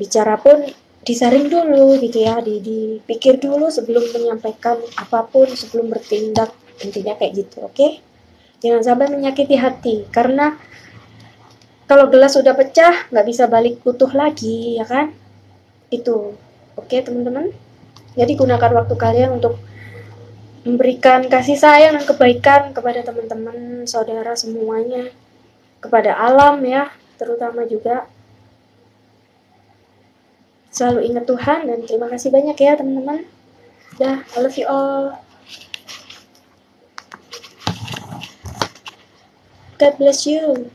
Bicara pun disaring dulu gitu ya, dipikir dulu sebelum menyampaikan apapun, sebelum bertindak, intinya kayak gitu, oke? Jangan sampai menyakiti hati, karena kalau gelas sudah pecah nggak bisa balik utuh lagi ya kan, itu oke teman-teman. Jadi gunakan waktu kalian untuk memberikan kasih sayang dan kebaikan kepada teman-teman, saudara semuanya, kepada alam ya, terutama juga. Selalu ingat Tuhan dan terima kasih banyak ya teman-teman. Dah, I love you all. God bless you.